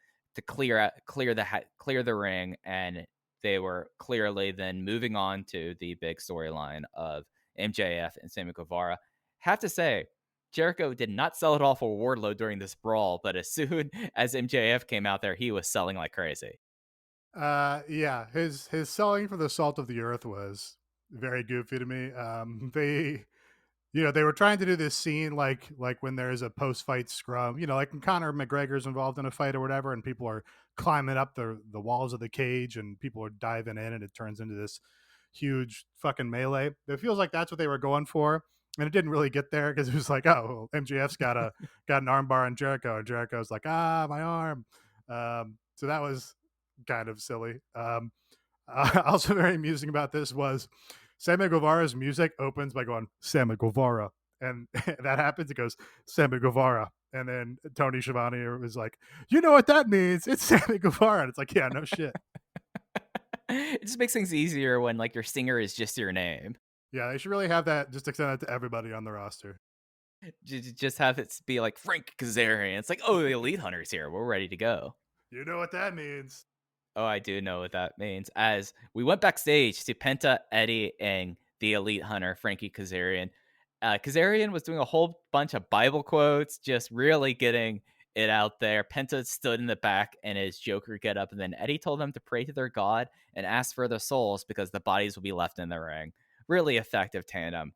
clear the ring, and they were clearly then moving on to the big storyline of MJF and Sammy Guevara. Have to say, Jericho did not sell it all for Wardlow during this brawl, but as soon as MJF came out there, he was selling like crazy. Yeah, his selling for the salt of the earth was very goofy to me. They were trying to do this scene like when there is a post-fight scrum, like when Conor McGregor's involved in a fight or whatever, and people are climbing up the walls of the cage and people are diving in and it turns into this huge fucking melee. It feels like that's what they were going for. And it didn't really get there because it was like, oh, well, MJF's got an armbar on Jericho, and Jericho's like, my arm. So that was kind of silly. Also very amusing about this was Sammy Guevara's music opens by going Sammy Guevara, and that happens. It goes Sammy Guevara, and then Tony Schiavone was like, "You know what that means? It's Sammy Guevara." And it's like, yeah, no shit. It just makes things easier when like your singer is just your name. Yeah, they should really have that. Just extend that to everybody on the roster. Just have it be like Frank Kazarian. It's like, oh, the Elite Hunter's here. We're ready to go. You know what that means. Oh, I do know what that means. As we went backstage to Penta, Eddie, and the Elite Hunter, Frankie Kazarian. Kazarian was doing a whole bunch of Bible quotes, just really getting it out there. Penta stood in the back in his Joker getup, and then Eddie told them to pray to their God and ask for their souls because the bodies will be left in the ring. Really effective tandem.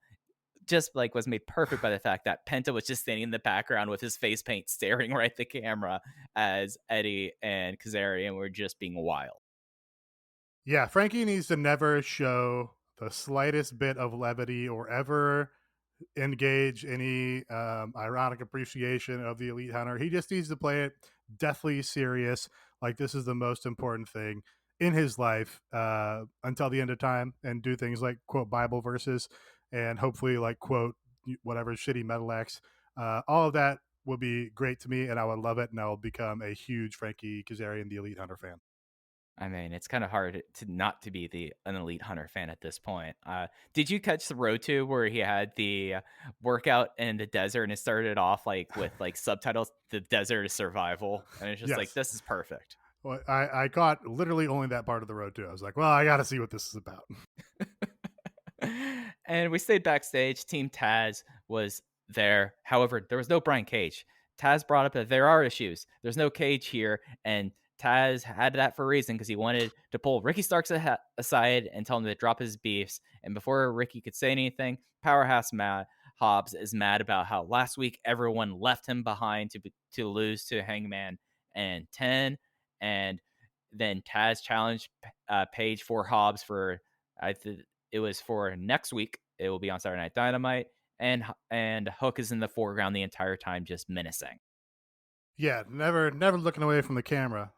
Just like was made perfect by the fact that Penta was just standing in the background with his face paint staring right at the camera as Eddie and Kazarian were just being wild. Yeah, Frankie needs to never show the slightest bit of levity or ever engage any ironic appreciation of the Elite Hunter. He just needs to play it deathly serious, like this is the most important thing in his life until the end of time, and do things like quote Bible verses and hopefully like quote whatever shitty metal acts. All of that would be great to me, and I would love it, and I will become a huge Frankie Kazarian, the Elite Hunter fan. I mean, it's kind of hard to not to be an Elite Hunter fan at this point. Did you catch the road to where he had the workout in the desert and it started off like with like subtitles, "The Desert is Survival," and it's just Yes. like, this is perfect. Well, I caught literally only that part of the road too. I was like, well, I got to see what this is about. And we stayed backstage. Team Taz was there. However, there was no Brian Cage. Taz brought up that there are issues. There's no Cage here, and Taz had that for a reason because he wanted to pull Ricky Starks aside and tell him to drop his beefs. And before Ricky could say anything, Powerhouse Hobbs is mad about how last week everyone left him behind to lose to Hangman and 10, and then Taz challenged Page for Hobbs for it was for next week. It will be on Saturday Night Dynamite, and Hook is in the foreground the entire time, just menacing. Yeah, never looking away from the camera.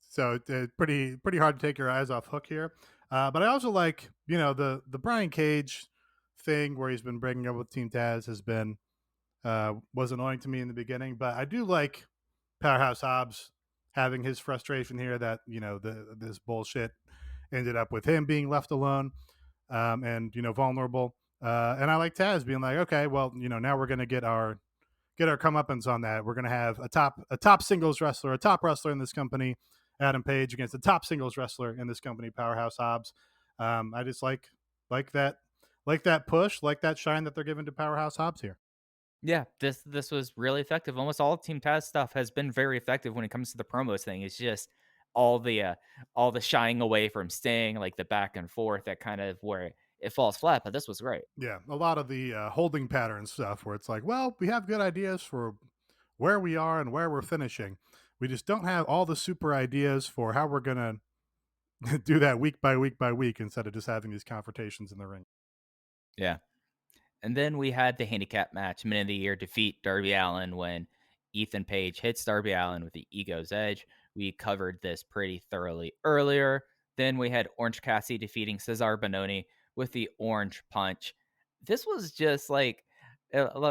So it's pretty hard to take your eyes off Hook here. But I also like, the Brian Cage thing where he's been breaking up with Team Taz has been was annoying to me in the beginning, but I do like Powerhouse Hobbs having his frustration here that this bullshit ended up with him being left alone, and vulnerable. And I like Taz being like, okay, well, now we're gonna get our comeuppance on that. We're gonna have a top singles wrestler, a top wrestler in this company, Adam Page, against the top singles wrestler in this company, Powerhouse Hobbs. I just like that push, like that shine that they're giving to Powerhouse Hobbs here. Yeah, this was really effective. Almost all Team Taz stuff has been very effective when it comes to the promos thing. It's just all the shying away from Sting, like the back and forth, that kind of where it falls flat. But this was great. Yeah, a lot of the holding pattern stuff where it's like, well, we have good ideas for where we are and where we're finishing. We just don't have all the super ideas for how we're gonna do that week by week by week instead of just having these confrontations in the ring. Yeah. And then we had the handicap match, Man of the Year defeat Darby Allin when Ethan Page hits Darby Allin with the Ego's Edge. We covered this pretty thoroughly earlier. Then we had Orange Cassidy defeating Cesar Bononi with the Orange Punch. This was just like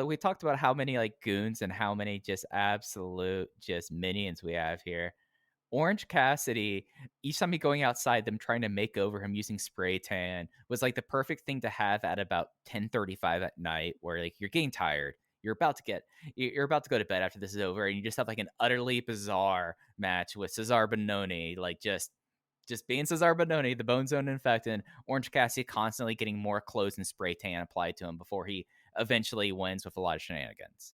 we talked about how many like goons and how many just absolute just minions we have here. Orange Cassidy, each time he going outside, them trying to make over him using spray tan was like the perfect thing to have at about 10:35 at night, where like you're getting tired, you're about to go to bed after this is over, and you just have like an utterly bizarre match with Cesar Bononi, like just being Cesar Bononi, the Bone Zone infected, Orange Cassidy constantly getting more clothes and spray tan applied to him before he eventually wins with a lot of shenanigans.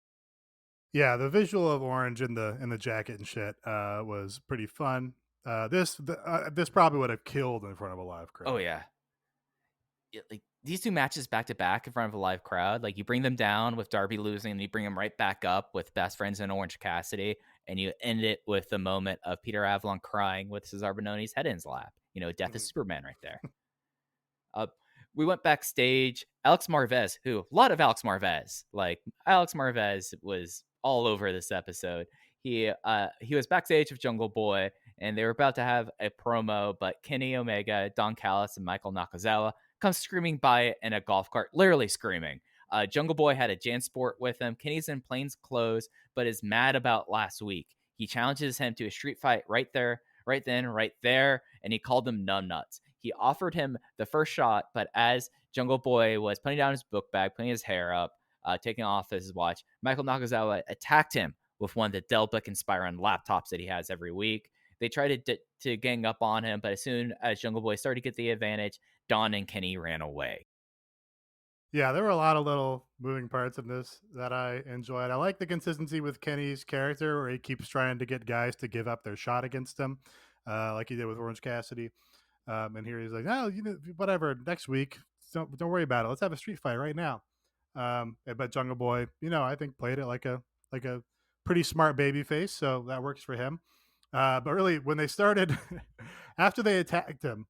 Yeah, the visual of Orange in the jacket and shit was pretty fun. This probably would have killed in front of a live crowd. Oh yeah. Like these two matches back to back in front of a live crowd, like you bring them down with Darby losing, and you bring them right back up with Best Friends and Orange Cassidy, and you end it with the moment of Peter Avalon crying with Cesar Bononi's head in his lap. Death is Superman right there. We went backstage. Alex Marvez, a lot of Alex Marvez. Like Alex Marvez was all over this episode. He was backstage with Jungle Boy, and they were about to have a promo, but Kenny Omega, Don Callis, and Michael Nakazawa come screaming by in a golf cart, literally screaming. Jungle Boy had a JanSport with him. Kenny's in plain clothes, but is mad about last week. He challenges him to a street fight right there, right then, right there, and he called him numbnuts. He offered him the first shot, but as Jungle Boy was putting down his book bag, putting his hair up, taking off his watch, Michael Nakazawa attacked him with one of the Dell Book Inspiron laptops that he has every week. They tried to gang up on him, but as soon as Jungle Boy started to get the advantage, Don and Kenny ran away. Yeah, there were a lot of little moving parts in this that I enjoyed. I like the consistency with Kenny's character, where he keeps trying to get guys to give up their shot against him, like he did with Orange Cassidy. And here he's like, "Oh, whatever. Next week, don't worry about it. Let's have a street fight right now." But Jungle Boy, I think played it like a pretty smart baby face, so that works for him. But really, when they started, after they attacked him,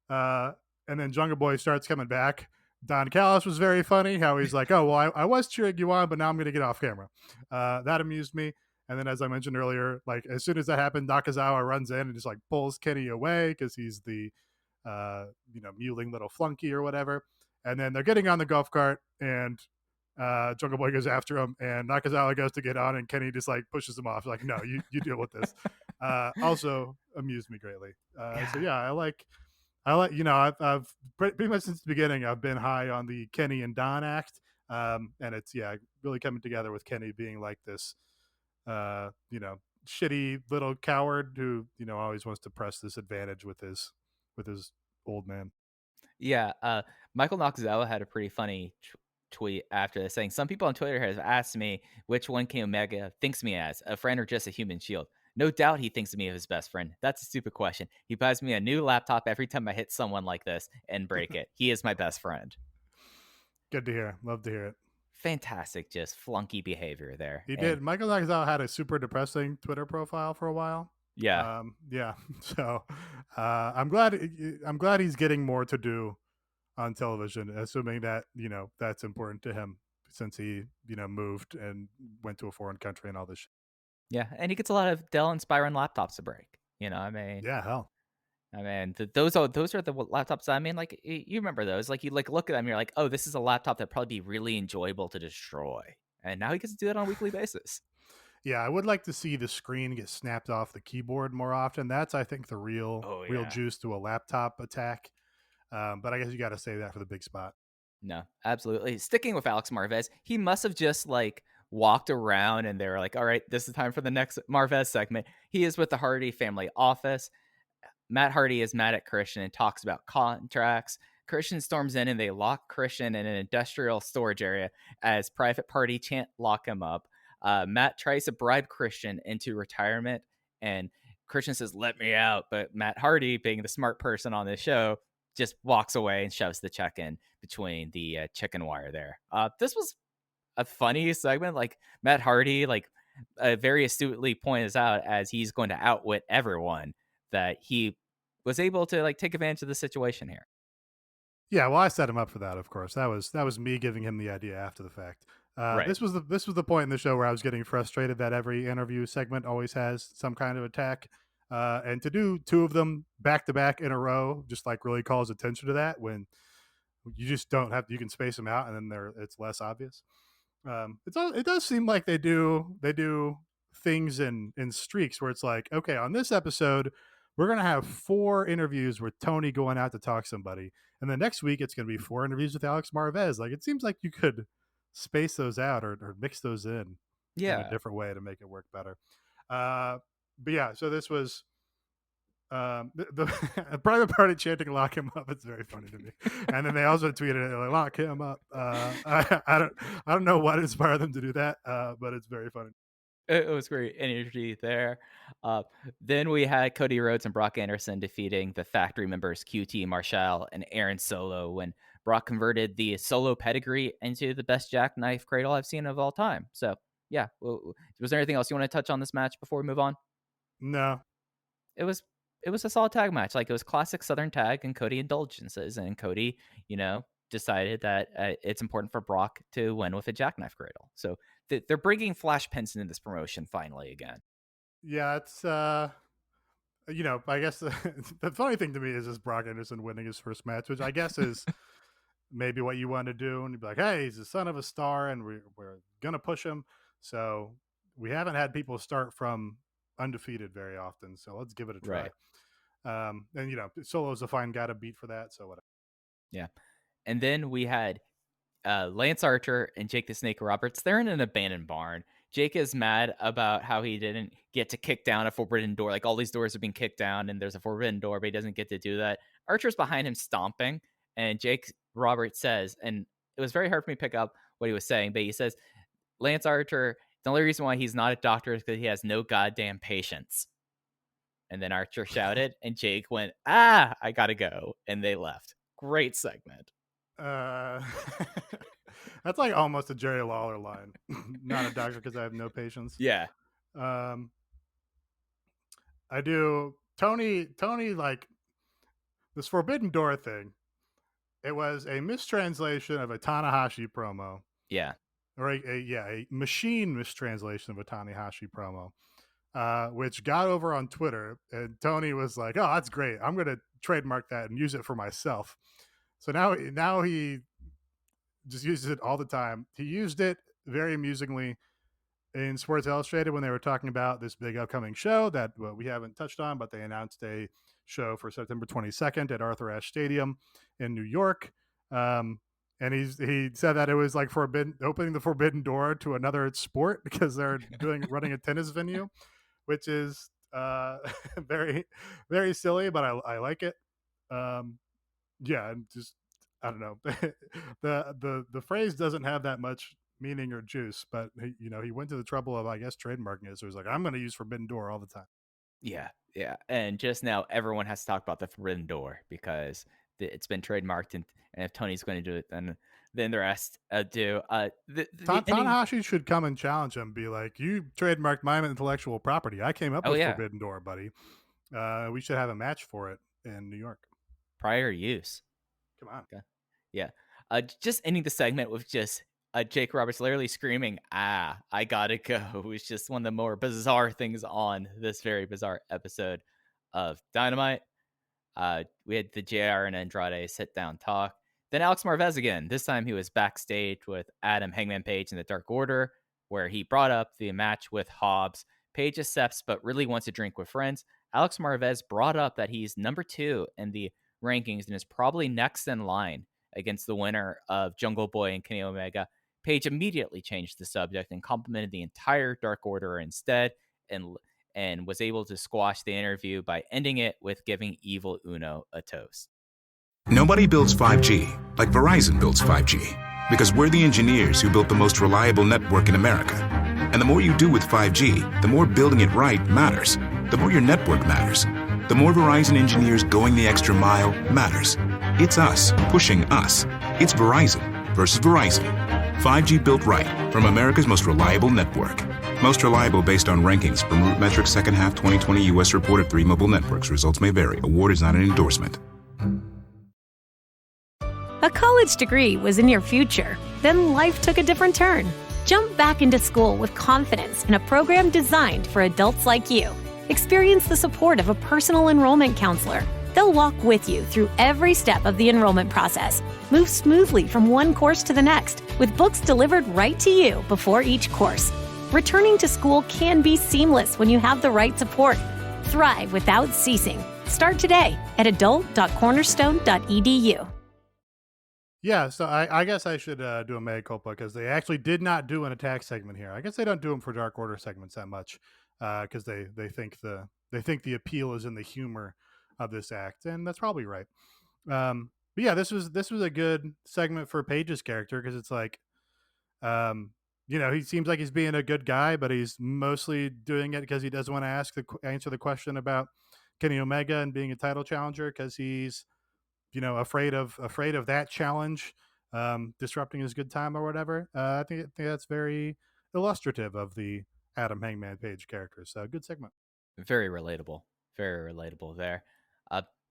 and then Jungle Boy starts coming back, Don Callis was very funny. How he's like, "Oh, well, I was cheering you on, but now I'm going to get off camera." That amused me. And then, as I mentioned earlier, like as soon as that happened, Nakazawa runs in and just like pulls Kenny away because he's the mewling little flunky or whatever. And then they're getting on the golf cart, and Jungle Boy goes after him, and Nakazawa goes to get on, and Kenny just like pushes him off, like, "No, you deal with this." Also amused me greatly. So yeah, I like I've pretty much since the beginning I've been high on the Kenny and Don act, and it's really coming together with Kenny being like this shitty little coward who always wants to press this advantage with his old man. Yeah, Michael Nakazawa had a pretty funny tweet after this saying, "Some people on Twitter have asked me which one King Omega thinks me as, a friend or just a human shield. No doubt he thinks of me as his best friend. That's a stupid question. He buys me a new laptop every time I hit someone like this and break it. He is my best friend." Good to hear. Love to hear it. Fantastic, just flunky behavior there. He And did. Michael Nakazawa had a super depressing Twitter profile for a while. yeah, Yeah. So I'm glad he's getting more to do on television, assuming that that's important to him since he moved and went to a foreign country and all this. yeah, and he gets a lot of Dell and Spyron laptops to break. I mean, Yeah, hell. those are the laptops. I mean, like you remember those? Like you look at them, you're like, oh, this is a laptop that probably be really enjoyable to destroy. And now he gets to do that on a weekly basis. Yeah, I would like to see the screen get snapped off the keyboard more often. That's, I think, the real Oh real yeah. juice to a laptop attack. But I guess you got to save that for the big spot. No, absolutely. Sticking with Alex Marvez, he must have just like walked around and they were like, all right, this is time for the next Marvez segment. He is with the Hardy family office. Matt Hardy is mad at Christian and talks about contracts. Christian storms in and they lock Christian in an industrial storage area as private party chant lock him up. Matt tries to bribe Christian into retirement and Christian says, let me out. But Matt Hardy, being the smart person on this show, just walks away and shoves the check in between the chicken wire there. This was a funny segment. Like Matt Hardy, like very astutely points out as he's going to outwit everyone that he was able to like take advantage of the situation here. Yeah, well, I set him up for that. Of course, that was me giving him the idea after the fact. Right. This was the point in the show where I was getting frustrated that every interview segment always has some kind of attack, and to do two of them back to back in a row just like really calls attention to that when you just don't have you can space them out and then it's less obvious. It does seem like they do things in streaks where it's like, okay, on this episode we're gonna have 4 interviews with Tony going out to talk to somebody, and then next week it's gonna be 4 interviews with Alex Marvez. Like it seems like you could space those out or mix those in a Yeah. different way to make it work better. Uh, but yeah, so this was the private party chanting "lock him up." It's very funny to me. And then they also tweeted it like "lock him up." I don't know what inspired them to do that, but it's very funny. It was great energy there. Uh, then we had Cody Rhodes and Brock Anderson defeating the factory members QT Marshall and Aaron Solo when Brock converted the Solo pedigree into the best jackknife cradle I've seen of all time. So yeah, was there anything else you want to touch on this match before we move on? No, it was it was a solid tag match. Like it was classic Southern tag and Cody indulgences, and Cody, decided that it's important for Brock to win with a jackknife cradle. So they're bringing Flash Pence into this promotion finally again. yeah, it's I guess the funny thing to me is Brock Anderson winning his first match, which I guess is maybe what you want to do, and you'd be like, hey, he's the son of a star, and we're gonna push him. So we haven't had people start from undefeated very often, so let's give it a try. Right. And Solo's a fine guy to beat for that, so whatever. Yeah. And then we had Lance Archer and Jake the Snake Roberts. They're in an abandoned barn. Jake is mad about how he didn't get to kick down a forbidden door. Like all these doors have been kicked down and there's a forbidden door, but he doesn't get to do that. Archer's behind him stomping. And Jake Roberts says, and it was very hard for me to pick up what he was saying, but he says, Lance Archer, the only reason why he's not a doctor is because he has no goddamn patience. And then Archer shouted, and Jake went, I gotta go. And they left. Great segment. That's like almost a Jerry Lawler line. Not a doctor because I have no patience. Yeah. I do. Tony, like this Forbidden Door thing. It was a mistranslation of a Tanahashi promo. Yeah. Or a machine mistranslation of a Tanahashi promo. Which got over on Twitter, and Tony was like, "Oh, that's great! I'm going to trademark that and use it for myself." So now he just uses it all the time. He used it very amusingly in Sports Illustrated when they were talking about this big upcoming show that we haven't touched on, but they announced a show for September 22nd at Arthur Ashe Stadium in New York. And he said that it was like opening the forbidden door to another sport because they're running a tennis venue, which is very, very silly, but I like it. Yeah, and just I don't know. The phrase doesn't have that much meaning or juice, but he went to the trouble of, I guess, trademarking it. So he's like, I'm going to use Forbidden Door all the time. Yeah, yeah. And just now, everyone has to talk about the Forbidden Door because it's been trademarked, and if Tony's going to do it, then the rest do. The ending. Tanahashi should come and challenge him, be like, you trademarked my intellectual property. I came up Oh with yeah, Forbidden Door, buddy. We should have a match for it in New York. prior use. Come on. Okay. Yeah. Just ending the segment with just Jake Roberts literally screaming, "Ah, I gotta go." It was just one of the more bizarre things on this very bizarre episode of Dynamite. We had the JR and Andrade sit down talk. Then Alex Marvez again. This time he was backstage with Adam Hangman Page in the Dark Order, where he brought up the match with Hobbs. Page accepts, but really wants to drink with friends. Alex Marvez brought up that he's number 2 in the rankings and is probably next in line against the winner of Jungle Boy and Kenny Omega. Page immediately changed the subject and complimented the entire Dark Order instead, and was able to squash the interview by ending it with giving Evil Uno a toast. Nobody builds 5G like Verizon builds 5G, because we're the engineers who built the most reliable network in America. And the more you do with 5G, the more building it right matters. The more your network matters. The more Verizon engineers going the extra mile matters. It's us pushing us. It's Verizon versus Verizon. 5G built right from America's most reliable network. Most reliable based on rankings from RootMetrics second half 2020 U.S. report of 3 mobile networks. Results may vary. Award is not an endorsement. A college degree was in your future. Then life took a different turn. Jump back into school with confidence in a program designed for adults like you. Experience the support of a personal enrollment counselor. They'll walk with you through every step of the enrollment process. Move smoothly from one course to the next, with books delivered right to you before each course. Returning to school can be seamless when you have the right support. Thrive without ceasing. Start today at adult.cornerstone.edu. Yeah, so I guess I should do a mea culpa, because they actually did not do an attack segment here. I guess they don't do them for Dark Order segments that much, because they think the appeal is in the humor of this act, and that's probably right. But yeah, this was a good segment for Paige's character, because it's like, he seems like he's being a good guy, but he's mostly doing it because he doesn't want to answer the question about Kenny Omega and being a title challenger, because he's afraid of that challenge disrupting his good time or whatever. I think that's very illustrative of the Adam Hangman Page character. So good segment. Very relatable. Very relatable there.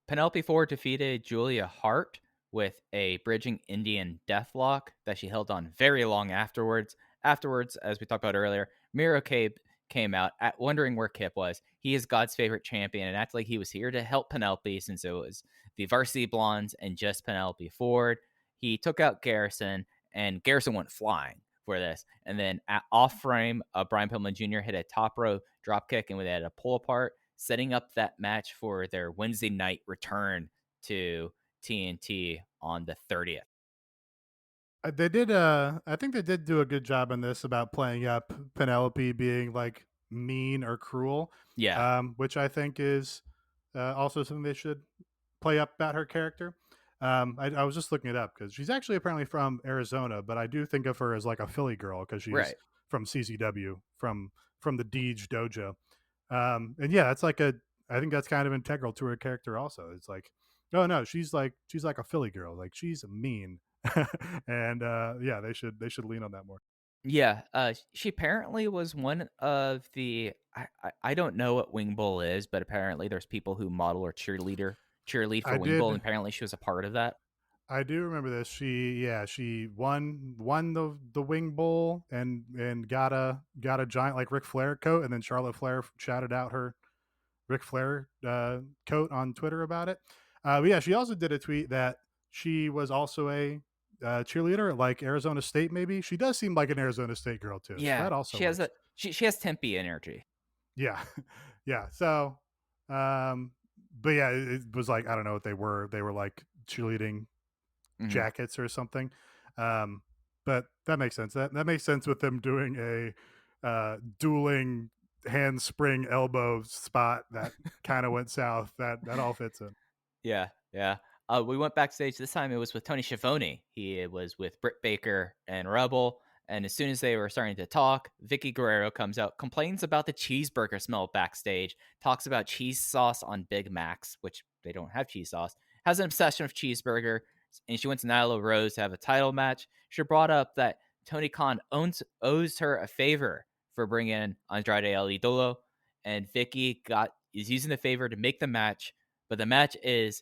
Penelope Ford defeated Julia Hart with a bridging Indian deathlock that she held on very long afterwards. Afterwards, as we talked about earlier, Miro came out wondering where Kip was. He is God's favorite champion and acted like he was here to help Penelope, since it was the Varsity Blondes and just Penelope Ford. He took out Garrison, and Garrison went flying for this. And then off frame, Brian Pillman Jr. hit a top row dropkick, and they had a pull apart, setting up that match for their Wednesday night return to TNT on the 30th. They did. I think they did do a good job in this about playing up Penelope being like mean or cruel. Yeah. Which I think is also something they should play up about her character. I was just looking it up, because she's actually apparently from Arizona, but I do think of her as like a Philly girl, because she's Right. from CCW, from the Deej dojo. And yeah, it's like I think that's kind of integral to her character also. It's like, oh no, she's like a Philly girl, like she's mean. And yeah, they should lean on that more. Yeah, she apparently was one of the I don't know what Wing Bull is, but apparently there's people who model or cheerlead for Wing Bull, and apparently she was a part of that. I do remember this. She won the Wing Bowl and got a giant like Ric Flair coat, and then Charlotte Flair shouted out her Ric Flair coat on Twitter about it. But yeah, she also did a tweet that she was also a cheerleader at like Arizona State. Maybe she does seem like an Arizona State girl too. Yeah, so that also she has works. she has Tempe energy. Yeah, yeah. So, but yeah, it was like, I don't know what they were. They were like cheerleading jackets or something. But that makes sense. That makes sense with them doing a dueling handspring elbow spot that kind of went south. That all fits in. Yeah. We went backstage. This time it was with Tony Schiavone. He was with Britt Baker and Rebel. And as soon as they were starting to talk, Vickie Guerrero comes out, complains about the cheeseburger smell backstage, talks about cheese sauce on Big Macs, which they don't have cheese sauce, has an obsession with cheeseburger, and she wants Nyla Rose to have a title match. She brought up that Tony Khan owes her a favor for bringing in Andrade El Idolo, and Vickie is using the favor to make the match, but the match is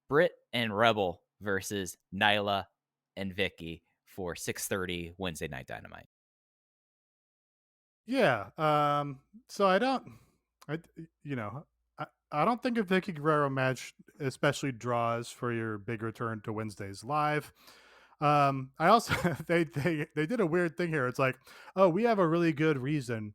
Britt and Rebel versus Nyla and Vickie for 6:30 Wednesday Night Dynamite. Yeah. So I don't, I you know, I don't think a Vickie Guerrero match especially draws for your big return to Wednesdays live. I also they did a weird thing here. It's like, oh, we have a really good reason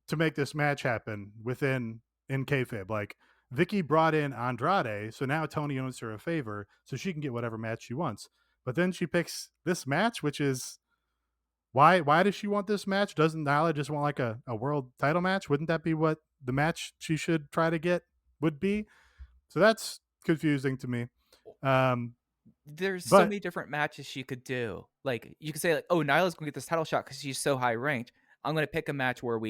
to make this match happen in kayfabe. Like Vickie brought in Andrade, so now Tony owes her a favor, so she can get whatever match she wants. But then she picks this match, which is why does she want this match? Doesn't Nyla just want like a world title match? Wouldn't that be what the match she should try to get would be? So that's confusing to me. There's so But many different matches she could do. Like you could say, like, oh, Nyla's gonna get this title shot because she's so high ranked. I'm gonna pick a match where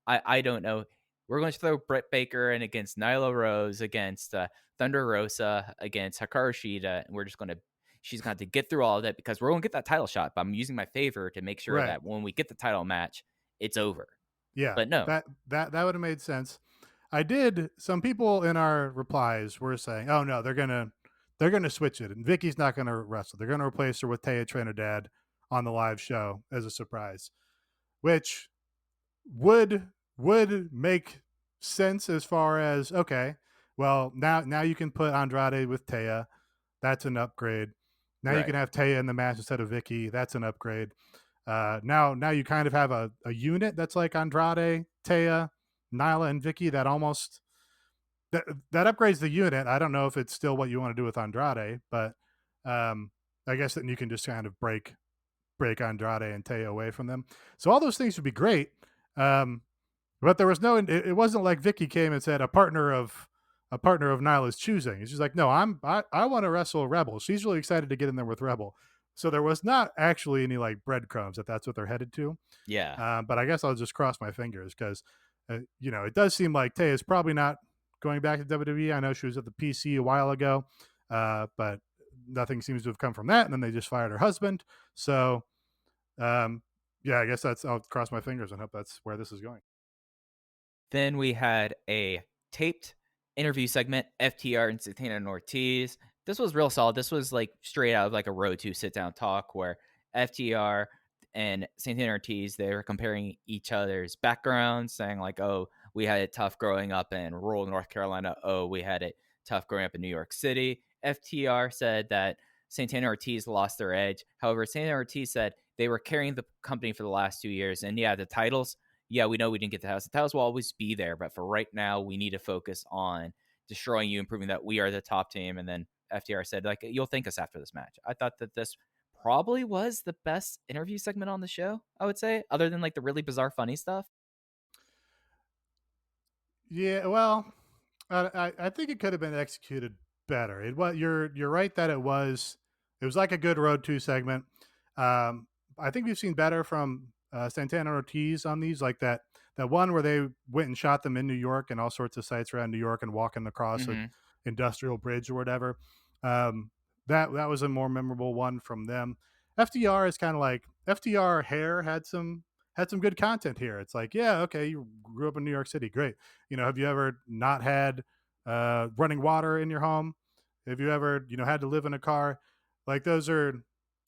I don't know. We're going to throw Britt Baker in against Nyla Rose, against Thunder Rosa, against Hikaru Shida, and she's going to get through all of that because we're going to get that title shot. But I'm using my favor to make sure right, that when we get the title match, it's over. yeah, But no, that would have made sense. Some people in our replies were saying, oh no, they're gonna switch it, and Vickie's not gonna wrestle. They're gonna replace her with Taya Trinidad on the live show as a surprise, which would make sense as far as, okay, well, now you can put Andrade with Taya. That's an upgrade. Now you right. can have Taya in the match instead of Vickie. That's an upgrade. Now you kind of have a unit that's like Andrade, Taya, Nyla, and Vickie. That upgrades the unit. I don't know if it's still what you want to do with Andrade, but I guess that you can just kind of break Andrade and Taya away from them. So all those things would be great. But there was it wasn't like Vickie came and said a partner of Nyla's choosing. She's like, no, I want to wrestle Rebel. She's really excited to get in there with Rebel. So there was not actually any like breadcrumbs that that's what they're headed to. Yeah. But I guess I'll just cross my fingers because, it does seem like Tay is probably not going back to WWE. I know she was at the PC a while ago, but nothing seems to have come from that. And then they just fired her husband. So, yeah, I guess I'll cross my fingers and hope that's where this is going. Then we had a taped interview segment, FTR and Santana and Ortiz. This was real solid. This was like straight out of like a Road to sit down talk where FTR and Santana Ortiz, they were comparing each other's backgrounds, saying like, oh, we had it tough growing up in rural North Carolina. Oh, we had it tough growing up in New York City. FTR said that Santana Ortiz lost their edge. However, Santana Ortiz said they were carrying the company for the last 2 years. And yeah, the titles, yeah, we know we didn't get the house. The titles will always be there. But for right now, we need to focus on destroying you and proving that we are the top team. And then FTR said, like, you'll thank us after this match. I thought that this probably was the best interview segment on the show, I would say, other than like the really bizarre, funny stuff. Yeah, well, I think it could have been executed better. You're right that it was like a good Road to segment. I think we've seen better from Santana Ortiz on these, like that one where they went and shot them in New York and all sorts of sites around New York and walking across an industrial bridge or whatever. That was a more memorable one from them. FTR is kind of like FTR hair had some good content here. It's like, yeah, okay, you grew up in New York City, great. Have you ever not had running water in your home? Have you ever had to live in a car? Like those are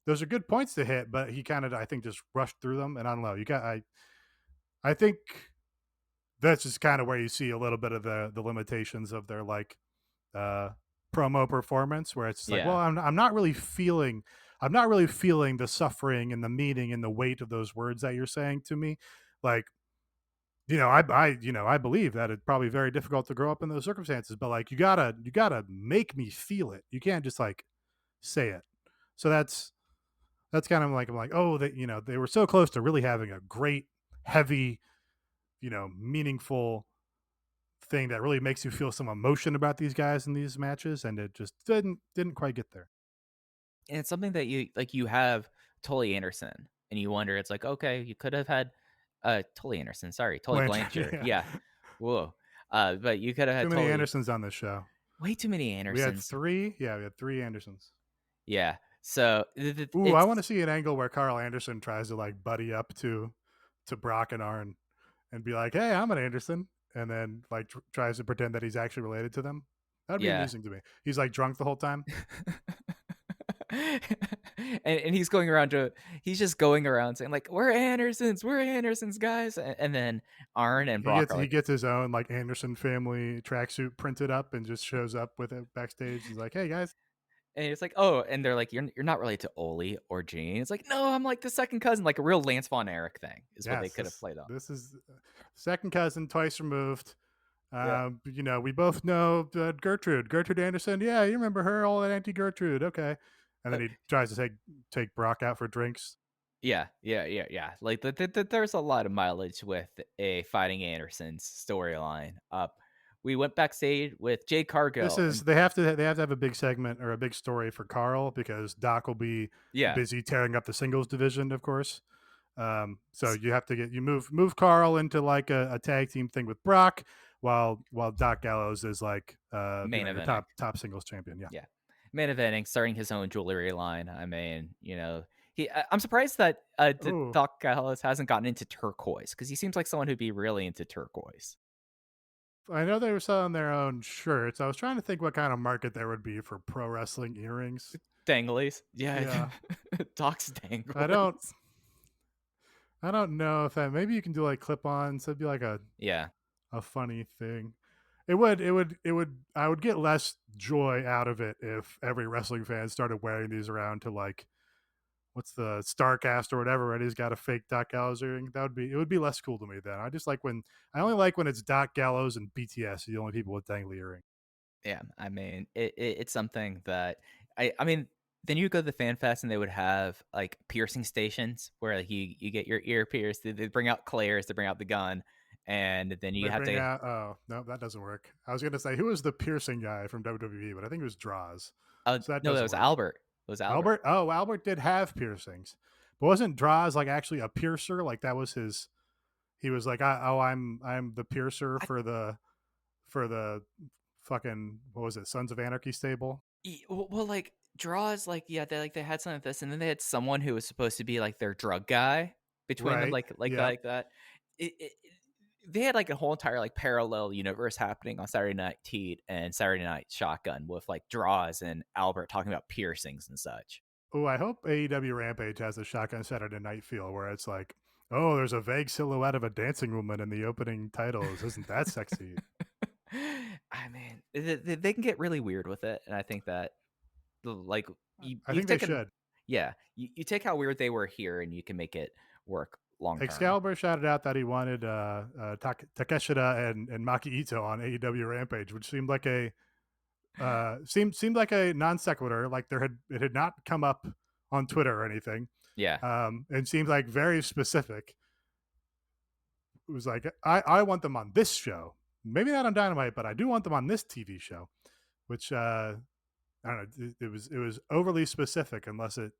good points to hit, but he kind of, I think, just rushed through them. And I don't know, I think that's just kind of where you see a little bit of the limitations of their like promo performance, where it's like, well, I'm not really feeling the suffering and the meaning and the weight of those words that you're saying to me. Like, I believe that it's probably very difficult to grow up in those circumstances, but like, you gotta make me feel it. You can't just like say it. So that's kind of like, I'm like, oh, they were so close to really having a great, heavy, meaningful thing that really makes you feel some emotion about these guys in these matches, and it just didn't quite get there. And it's something that you have Tully Anderson, and you wonder, it's like, okay, you could have had Tully Anderson, sorry, Tully Blanchard. Yeah. Yeah. Whoa. But you could have had Too many Tully. Andersons on this show. Way too many We had Andersons. 3. Yeah, we had 3 Andersons. Yeah. So Ooh, I want to see an angle where Carl Anderson tries to like buddy up to Brock and Arn and be like, "Hey, I'm an Anderson," and then like tries to pretend that he's actually related to them. That'd be amusing to me. He's like drunk the whole time. and he's just going around saying like, we're Andersons, guys, and then Arn and Brock he gets his own like Anderson family tracksuit printed up and just shows up with it backstage. He's like, "Hey guys," and it's like, oh, and they're like, you're not related to Ole or Gene. It's like, no, I'm like the second cousin, like a real Lance Von Erich thing is what they could have played on. This is second cousin, twice removed. Yeah. You know, we both know Gertrude Anderson. Yeah, you remember her, all that Auntie Gertrude. Okay. And then he tries to take Brock out for drinks. Yeah. Like there's a lot of mileage with a Fighting Andersons storyline. We went backstage with Jade Cargill. They have to have a big segment or a big story for Carl because Doc will be busy tearing up the singles division, of course. So you have to move Carl into like a tag team thing with Brock while Doc Gallows is like main your top singles champion. Yeah. Main eventing, starting his own jewelry line. I mean, I'm surprised that Doc Gallows hasn't gotten into turquoise because he seems like someone who'd be really into turquoise. I know they were selling their own shirts. I was trying to think what kind of market there would be for pro wrestling earrings. Danglies. Yeah. Doc's danglies. I don't know if that, maybe you can do like clip-ons. It'd be like a funny thing. I would get less joy out of it if every wrestling fan started wearing these around to like, what's the Starcast or whatever, and he's got a fake Doc Gallows earring. It would be less cool to me then. I only like when it's Doc Gallows and BTS, the only people with dangly earring. Yeah, I mean, it's something that I mean, then you go to the Fan Fest and they would have like piercing stations where like, you get your ear pierced. They bring out Claire's, they bring out the gun, and then you have to. Oh no, that doesn't work. I was gonna say who was the piercing guy from WWE, but I think it was Draws. So that was Albert. It was Albert. Oh, Albert did have piercings, but wasn't Draws like actually a piercer? Like that was his. He was like, I'm the piercer for the fucking, what was it, Sons of Anarchy stable. Well, like Draws, like they had something like this, and then they had someone who was supposed to be like their drug guy between them, like that. They had like a whole entire like parallel universe happening on Saturday Night Heat and Saturday Night Shotgun with like Draws and Albert talking about piercings and such. Oh, I hope AEW Rampage has a Shotgun Saturday Night feel where it's like, oh, there's a vague silhouette of a dancing woman in the opening titles. Isn't that sexy? I mean, they can get really weird with it, and I think that like I think they should. Yeah, you take how weird they were here, and you can make it work long term. Excalibur shouted out that he wanted Takeshita and Maki Ito on AEW Rampage, which seemed like a seemed like a non sequitur. Like it had not come up on Twitter or anything. Yeah. And seems like very specific. It was like, I want them on this show. Maybe not on Dynamite, but I do want them on this TV show. Which I don't know. It was overly specific unless it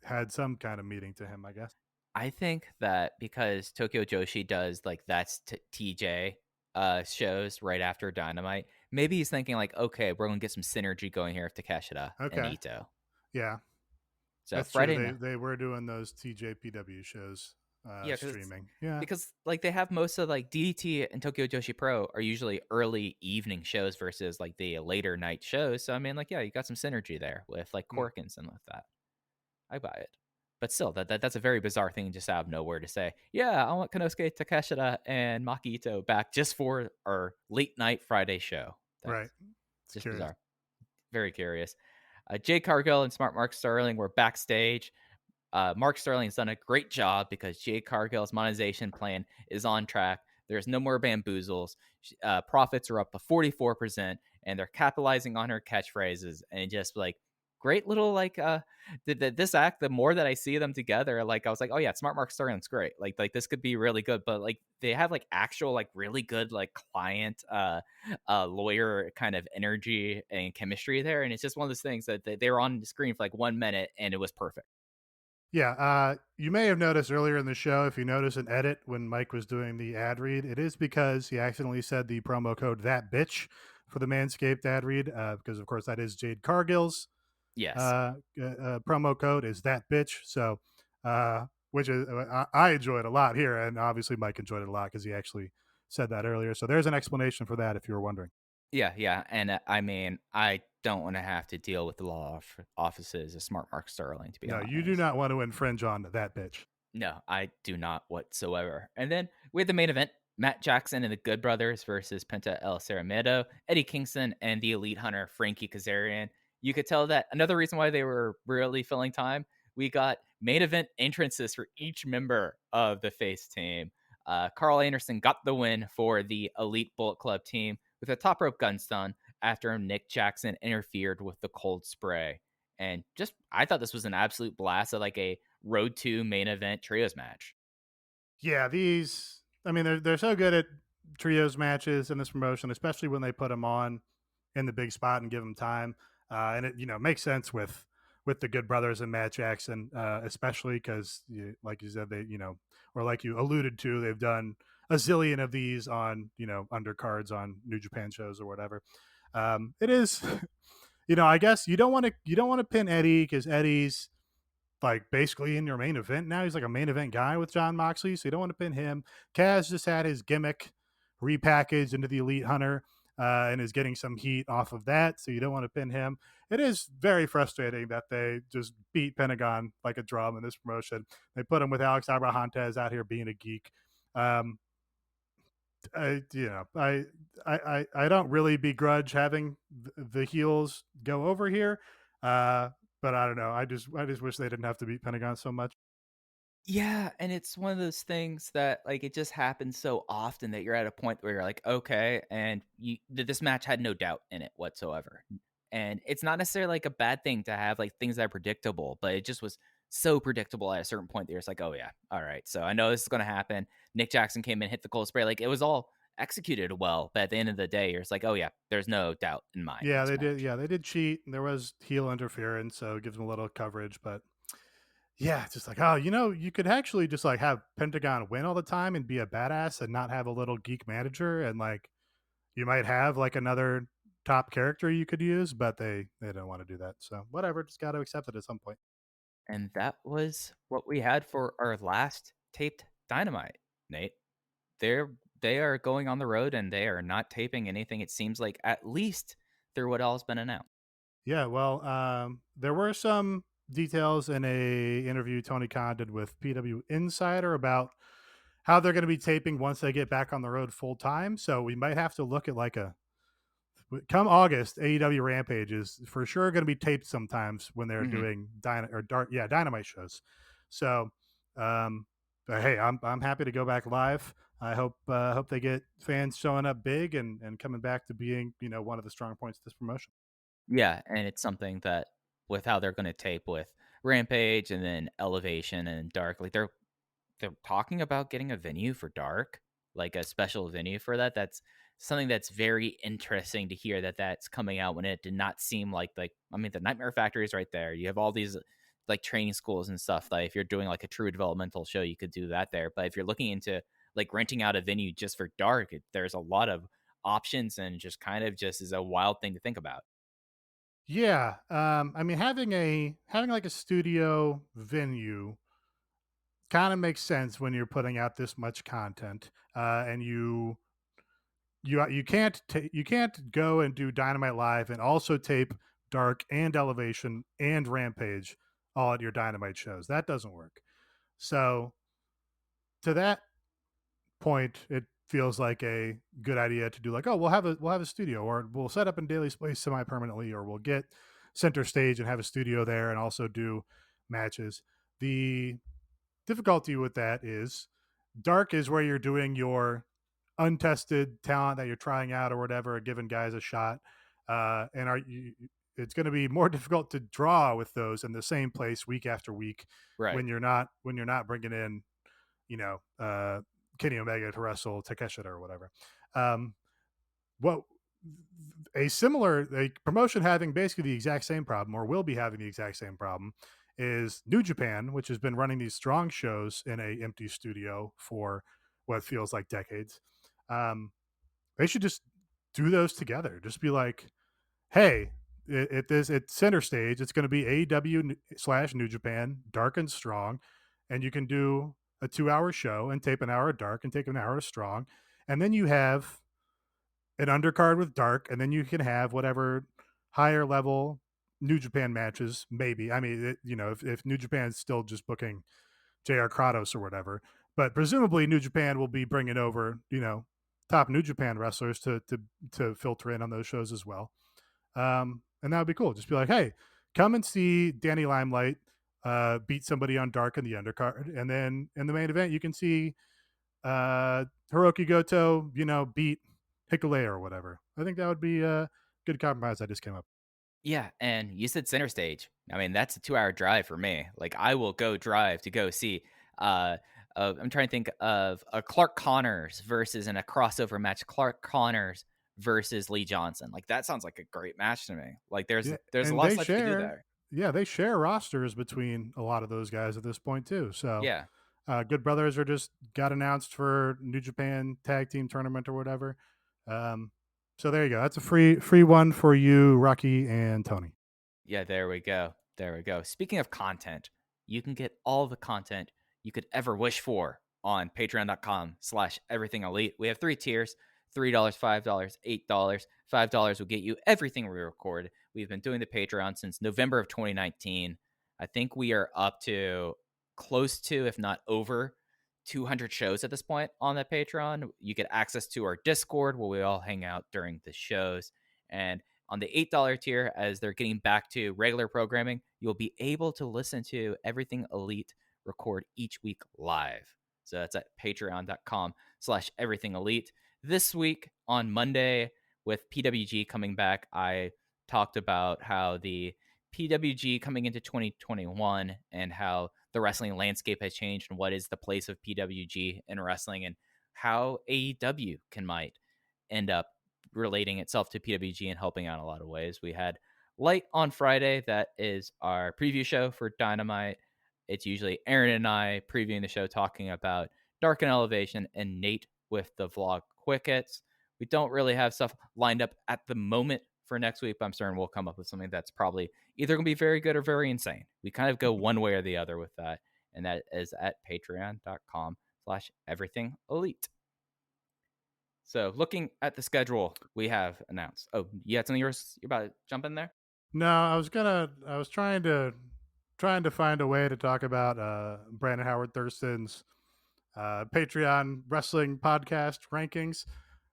had some kind of meaning to him, I guess. I think that because Tokyo Joshi does like that's TJ shows right after Dynamite, maybe he's thinking like, okay, we're gonna get some synergy going here with Takeshita and Ito. Yeah. So that's Friday true. They were doing those TJPW shows streaming. Yeah. Because like they have most of like DDT and Tokyo Joshi Pro are usually early evening shows versus like the later night shows. So I mean like, yeah, you got some synergy there with like Corkins and with that. I buy it. But still, that's a very bizarre thing just out of nowhere to say, yeah, I want Konosuke Takeshita and Maki Ito back just for our late night Friday show. That's right. It's just bizarre. Very curious. Jade Cargill and Smart Mark Sterling were backstage. Mark Sterling's done a great job because Jade Cargill's monetization plan is on track. There's no more bamboozles. Profits are up to 44%, and they're capitalizing on her catchphrases and just like great little like this act. The more that I see them together, like I was like, oh yeah, Smart Mark Sterling's great. Like this could be really good. But like they have like actual like really good like client lawyer kind of energy and chemistry there, and it's just one of those things that they were on the screen for like 1 minute and it was perfect. Yeah, you may have noticed earlier in the show, if you notice an edit when Mike was doing the ad read, it is because he accidentally said the promo code that bitch for the Manscaped ad read, because of course that is Jade Cargill's Yes. promo code is that bitch. So, which is I enjoyed a lot here, and obviously Mike enjoyed it a lot because he actually said that earlier. So there's an explanation for that if you were wondering. Yeah, yeah, and I mean, I don't want to have to deal with the offices of Smart Mark Sterling, to be No, you do honest. not want to infringe on that bitch. No, I do not whatsoever. And then with the main event, Matt Jackson and the Good Brothers versus Penta El Ceremento, Eddie Kingston, and the Elite Hunter Frankie Kazarian. You could tell that another reason why they were really filling time. We got main event entrances for each member of the face team. Carl Anderson got the win for the Elite Bullet Club team with a top rope gun stun after Nick Jackson interfered with the cold spray. And just, I thought this was an absolute blast of like a road to main event trios match. Yeah, I mean, they're so good at trios matches in this promotion, especially when they put them on in the big spot and give them time. And it, makes sense with the Good Brothers and Matt Jackson, especially because, like you said, they, or like you alluded to, they've done a zillion of these on, undercards on New Japan shows or whatever. It is, I guess you don't want to pin Eddie because Eddie's like basically in your main event now. He's like a main event guy with John Moxley, so you don't want to pin him. Kaz just had his gimmick repackaged into the Elite Hunter, and is getting some heat off of that, so you don't want to pin him. It is very frustrating that they just beat Pentagon like a drum in this promotion. They put him with Alex Abrahantes out here being a geek. Um, I don't really begrudge having the heels go over here. But I don't know. I just wish they didn't have to beat Pentagon so much. Yeah, and it's one of those things that like it just happens so often that you're at a point where you're like, okay, and this match had no doubt in it whatsoever. And it's not necessarily like a bad thing to have like things that are predictable, but it just was so predictable at a certain point that you're just like, oh yeah, all right. So I know this is gonna happen. Nick Jackson came in, hit the cold spray, like it was all executed well, but at the end of the day, you're just like, oh yeah, there's no doubt in mind. Yeah, they did. Yeah, they did cheat. There was heel interference, so it gives them a little coverage. But yeah, just like, oh, you could actually just like have Pentagon win all the time and be a badass and not have a little geek manager, and like you might have like another top character you could use, but they don't want to do that. So whatever, just got to accept it at some point. And that was what we had for our last taped Dynamite, Nate. They're they are going on the road and they are not taping anything. It seems like at least through what all's been announced. Yeah, well, there were some details in a interview Tony Khan did with PW Insider about how they're going to be taping once they get back on the road full time. So we might have to look at like come August, AEW Rampage is for sure going to be taped sometimes when they're doing Dynamite shows. So, but hey, I'm happy to go back live. I hope they get fans showing up big and coming back to being one of the strong points of this promotion. Yeah, and it's something that with how they're going to tape with Rampage and then Elevation and Dark, like they're talking about getting a venue for Dark, like a special venue for that. That's something that's very interesting to hear that's coming out when it did not seem like I mean the Nightmare Factory is right there. You have all these like training schools and stuff. Like if you're doing like a true developmental show, you could do that there. But if you're looking into like renting out a venue just for Dark, there's a lot of options and just kind of just is a wild thing to think about. Yeah, I mean having like a studio venue kind of makes sense when you're putting out this much content, and you can't go and do Dynamite Live and also tape Dark and Elevation and Rampage all at your Dynamite shows. That doesn't work. So to that point, it feels like a good idea to do like, oh, we'll have a studio, or we'll set up in Daly's Place semi-permanently, or we'll get center stage and have a studio there and also do matches. The difficulty with that is Dark is where you're doing your untested talent that you're trying out or whatever, giving guys a shot. And it's going to be more difficult to draw with those in the same place week after week Right. when you're not bringing in, Kenny Omega to wrestle Takeshita or whatever. What a promotion having basically the exact same problem, or will be having the exact same problem, is New Japan, which has been running these strong shows in a empty studio for what feels like decades. They should just do those together. Just be like, hey, at center stage, it's going to be AEW / New Japan, Dark and Strong, and you can do a 2-hour show and tape an hour of Dark and take an hour of Strong, and then you have an undercard with Dark, and then you can have whatever higher level New Japan matches. Maybe, I mean, if New Japan's still just booking JR Kratos or whatever, but presumably New Japan will be bringing over top New Japan wrestlers to filter in on those shows as well. And that would be cool. Just be like, hey, come and see Danny Limelight beat somebody on Dark in the undercard, and then in the main event you can see Hiroki Goto, beat Hikuleo or whatever. I think that would be a good compromise I just came up. Yeah, and you said center stage. I mean, that's a 2-hour drive for me. Like, I will go drive to go see. I'm trying to think of a Clark Connors versus in a crossover match. Clark Connors versus Lee Johnson. Like, that sounds like a great match to me. Like, there's a lot of stuff you can do there. Yeah, they share rosters between a lot of those guys at this point too. So yeah, Good Brothers are just got announced for New Japan Tag Team Tournament or whatever. So there you go. That's a free one for you, Rocky and Tony. Yeah, there we go. There we go. Speaking of content, you can get all the content you could ever wish for on patreon.com/everythingelite. We have 3 tiers, $3, $5, $8. $5 will get you everything we record. We've been doing the Patreon since November of 2019. I think we are up to close to, if not over, 200 shows at this point on that Patreon. You get access to our Discord where we all hang out during the shows. And on the $8 tier, as they're getting back to regular programming, you'll be able to listen to Everything Elite record each week live. So that's at patreon.com/everythingelite. This week on Monday, with PWG coming back, I talked about how the PWG coming into 2021 and how the wrestling landscape has changed and what is the place of PWG in wrestling and how AEW might end up relating itself to PWG and helping out in a lot of ways. We had Light on Friday. That is our preview show for Dynamite. It's usually Aaron and I previewing the show, talking about Dark and Elevation, and Nate with the vlog Quick Hits. We don't really have stuff lined up at the moment for next week, but I'm certain we'll come up with something that's probably either going to be very good or very insane. We kind of go one way or the other with that, and that is at patreon.com/everythingelite. So looking at the schedule we have announced. Oh, you had something you're about to jump in there? No, I was trying to find a way to talk about Brandon Howard Thurston's Patreon wrestling podcast rankings.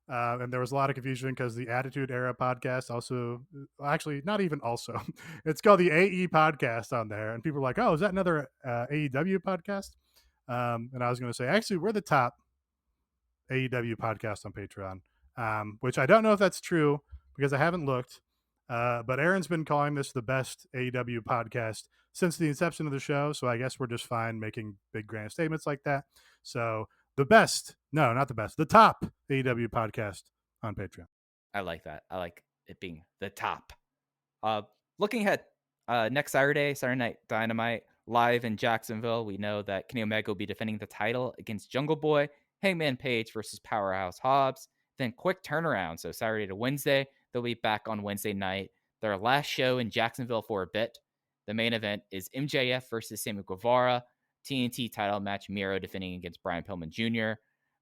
And there was a lot of confusion because the Attitude Era podcast also, actually not even also, it's called the AE podcast on there. And people were like, oh, is that another AEW podcast? And I was going to say, actually, we're the top AEW podcast on Patreon, which I don't know if that's true because I haven't looked. But Aaron's been calling this the best AEW podcast since the inception of the show. So I guess we're just fine making big grand statements like that. So the best, no, not the best, the top AEW podcast on Patreon. I like that. I like it being the top. Looking ahead, next Saturday Night Dynamite, live in Jacksonville. We know that Kenny Omega will be defending the title against Jungle Boy, Hangman Page versus Powerhouse Hobbs. Then quick turnaround. So Saturday to Wednesday, they'll be back on Wednesday night. Their last show in Jacksonville for a bit. The main event is MJF versus Sammy Guevara. TNT title match, Miro defending against Brian Pillman Jr.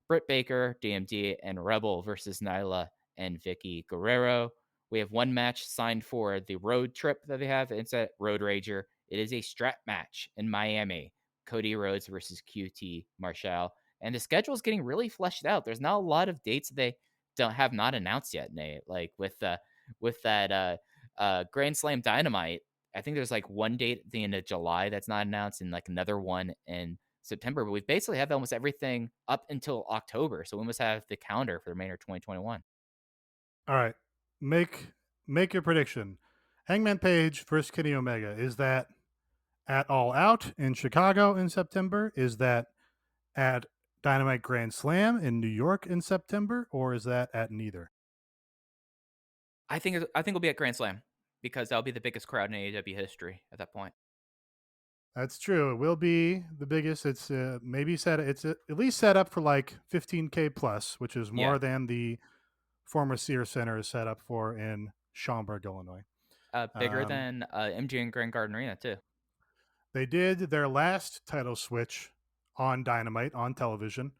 Britt Baker, DMD, and Rebel versus Nyla and Vickie Guerrero. We have one match signed for the road trip that they have. It's at Road Rager. It is a strap match in Miami. Cody Rhodes versus QT Marshall. And the schedule is getting really fleshed out. There's not a lot of dates they have not announced yet, Nate. Like with that Grand Slam Dynamite, I think there's like one date at the end of July that's not announced and like another one in September. But we basically have almost everything up until October. So we must have the calendar for the remainder of 2021. All right. Make your prediction. Hangman Page versus Kenny Omega. Is that at All Out in Chicago in September? Is that at Dynamite Grand Slam in New York in September? Or is that at neither? I think it'll be at Grand Slam because that'll be the biggest crowd in AEW history at that point. That's true. It will be the biggest. It's maybe set. It's at least set up for like 15K plus, which is more than the former Sears Center is set up for in Schaumburg, Illinois. Bigger than MG and Grand Garden Arena too. They did their last title switch on Dynamite on television.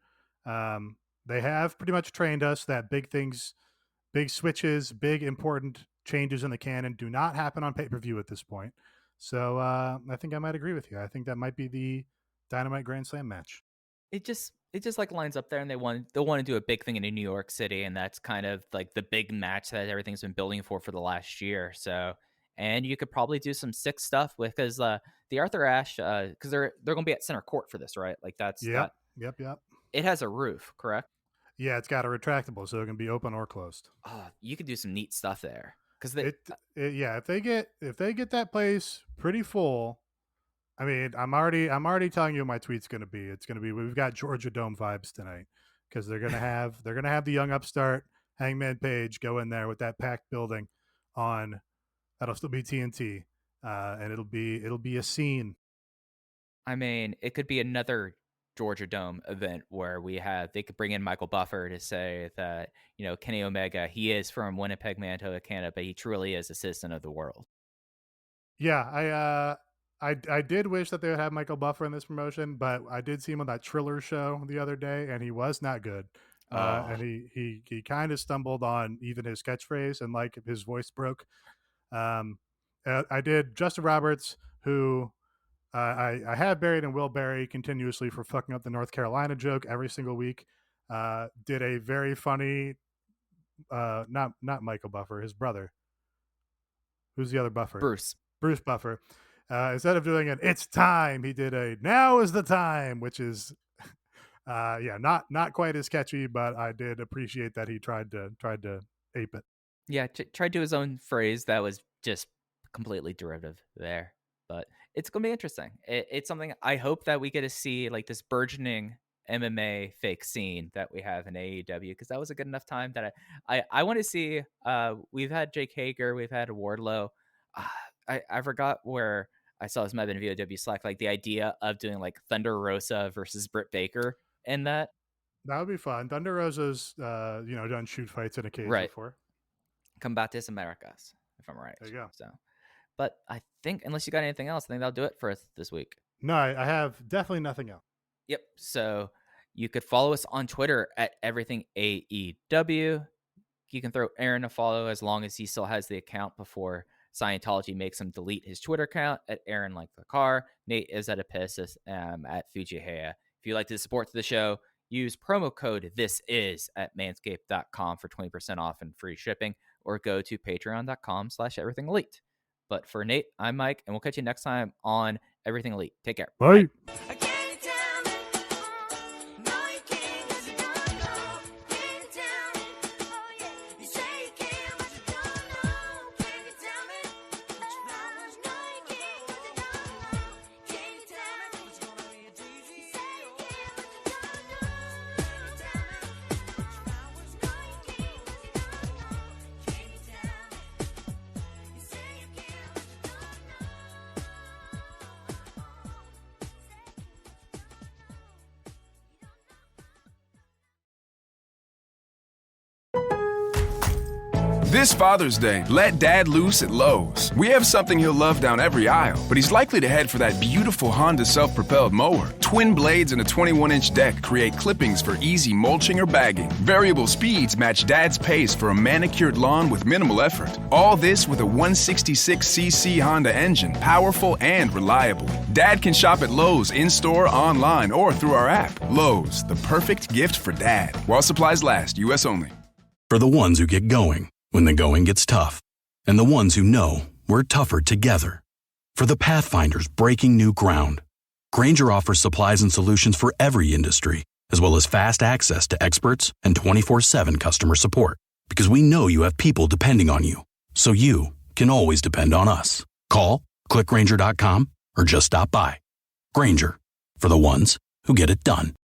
They have pretty much trained us that big things, big switches, big important changes in the canon do not happen on pay-per-view at this point. So I think I might agree with you. I think that might be the Dynamite Grand Slam match. It just like lines up there, and they'll want to do a big thing in New York City, and that's kind of like the big match that everything's been building for the last year. So, and you could probably do some sick stuff with because the Arthur Ashe because they're going to be at center court for this, right? Like that's Yep. It has a roof, correct? Yeah, it's got a retractable, so it can be open or closed. You could do some neat stuff there because if they get that place pretty full. I mean, I'm already telling you what my tweet's going to be. It's going to be we've got Georgia Dome vibes tonight because they're going to have the young upstart Hangman Page go in there with that packed building on. That'll still be TNT, and it'll be a scene. I mean, it could be another Georgia Dome event where they could bring in Michael Buffer to say that Kenny Omega, he is from Winnipeg, Manitoba, Canada, but he truly is a citizen of the world. Yeah, I did wish that they would have Michael Buffer in this promotion, but I did see him on that Triller show the other day, and he was not good. And he kind of stumbled on even his catchphrase, and like his voice broke. I did Justin Roberts, who I have buried and will bury continuously for fucking up the North Carolina joke every single week. Did a very funny, not Michael Buffer, his brother. Who's the other Buffer? Bruce Buffer. Instead of doing an "it's time," he did a "now is the time," which is, not quite as catchy, but I did appreciate that he tried to ape it. Yeah, tried to do his own phrase that was just completely derivative there, but it's gonna be interesting. It's something I hope that we get to see, like this burgeoning MMA fake scene that we have in AEW, because that was a good enough time that I want to see. We've had Jake Hager, we've had Wardlow. I forgot where I saw this might have been VOW Slack, like the idea of doing like Thunder Rosa versus Britt Baker, and that would be fun. Thunder Rosa's done shoot fights in a cage before. Combates Americas, if I'm right. There you go. So, but I think unless you got anything else, I think that'll do it for us this week. No, I have definitely nothing else. Yep. So you could follow us on Twitter at Everything AEW. You can throw Aaron a follow as long as he still has the account before Scientology makes him delete his Twitter account at Aaron Like the Car. Nate is at Epicus at Fujiheya. If you'd like to support the show, use promo code THISIS at manscaped.com for 20% off and free shipping, or go to patreon.com/everythingelite. But for Nate, I'm Mike, and we'll catch you next time on Everything Elite. Take care. Bye. This Father's Day, let Dad loose at Lowe's. We have something he'll love down every aisle, but he's likely to head for that beautiful Honda self-propelled mower. Twin blades and a 21-inch deck create clippings for easy mulching or bagging. Variable speeds match Dad's pace for a manicured lawn with minimal effort. All this with a 166cc Honda engine, powerful and reliable. Dad can shop at Lowe's in-store, online, or through our app. Lowe's, the perfect gift for Dad. While supplies last, U.S. only. For the ones who get going when the going gets tough, and the ones who know we're tougher together. For the Pathfinders breaking new ground, Grainger offers supplies and solutions for every industry, as well as fast access to experts and 24/7 customer support. Because we know you have people depending on you, so you can always depend on us. Call, click Grainger.com, or just stop by. Grainger, for the ones who get it done.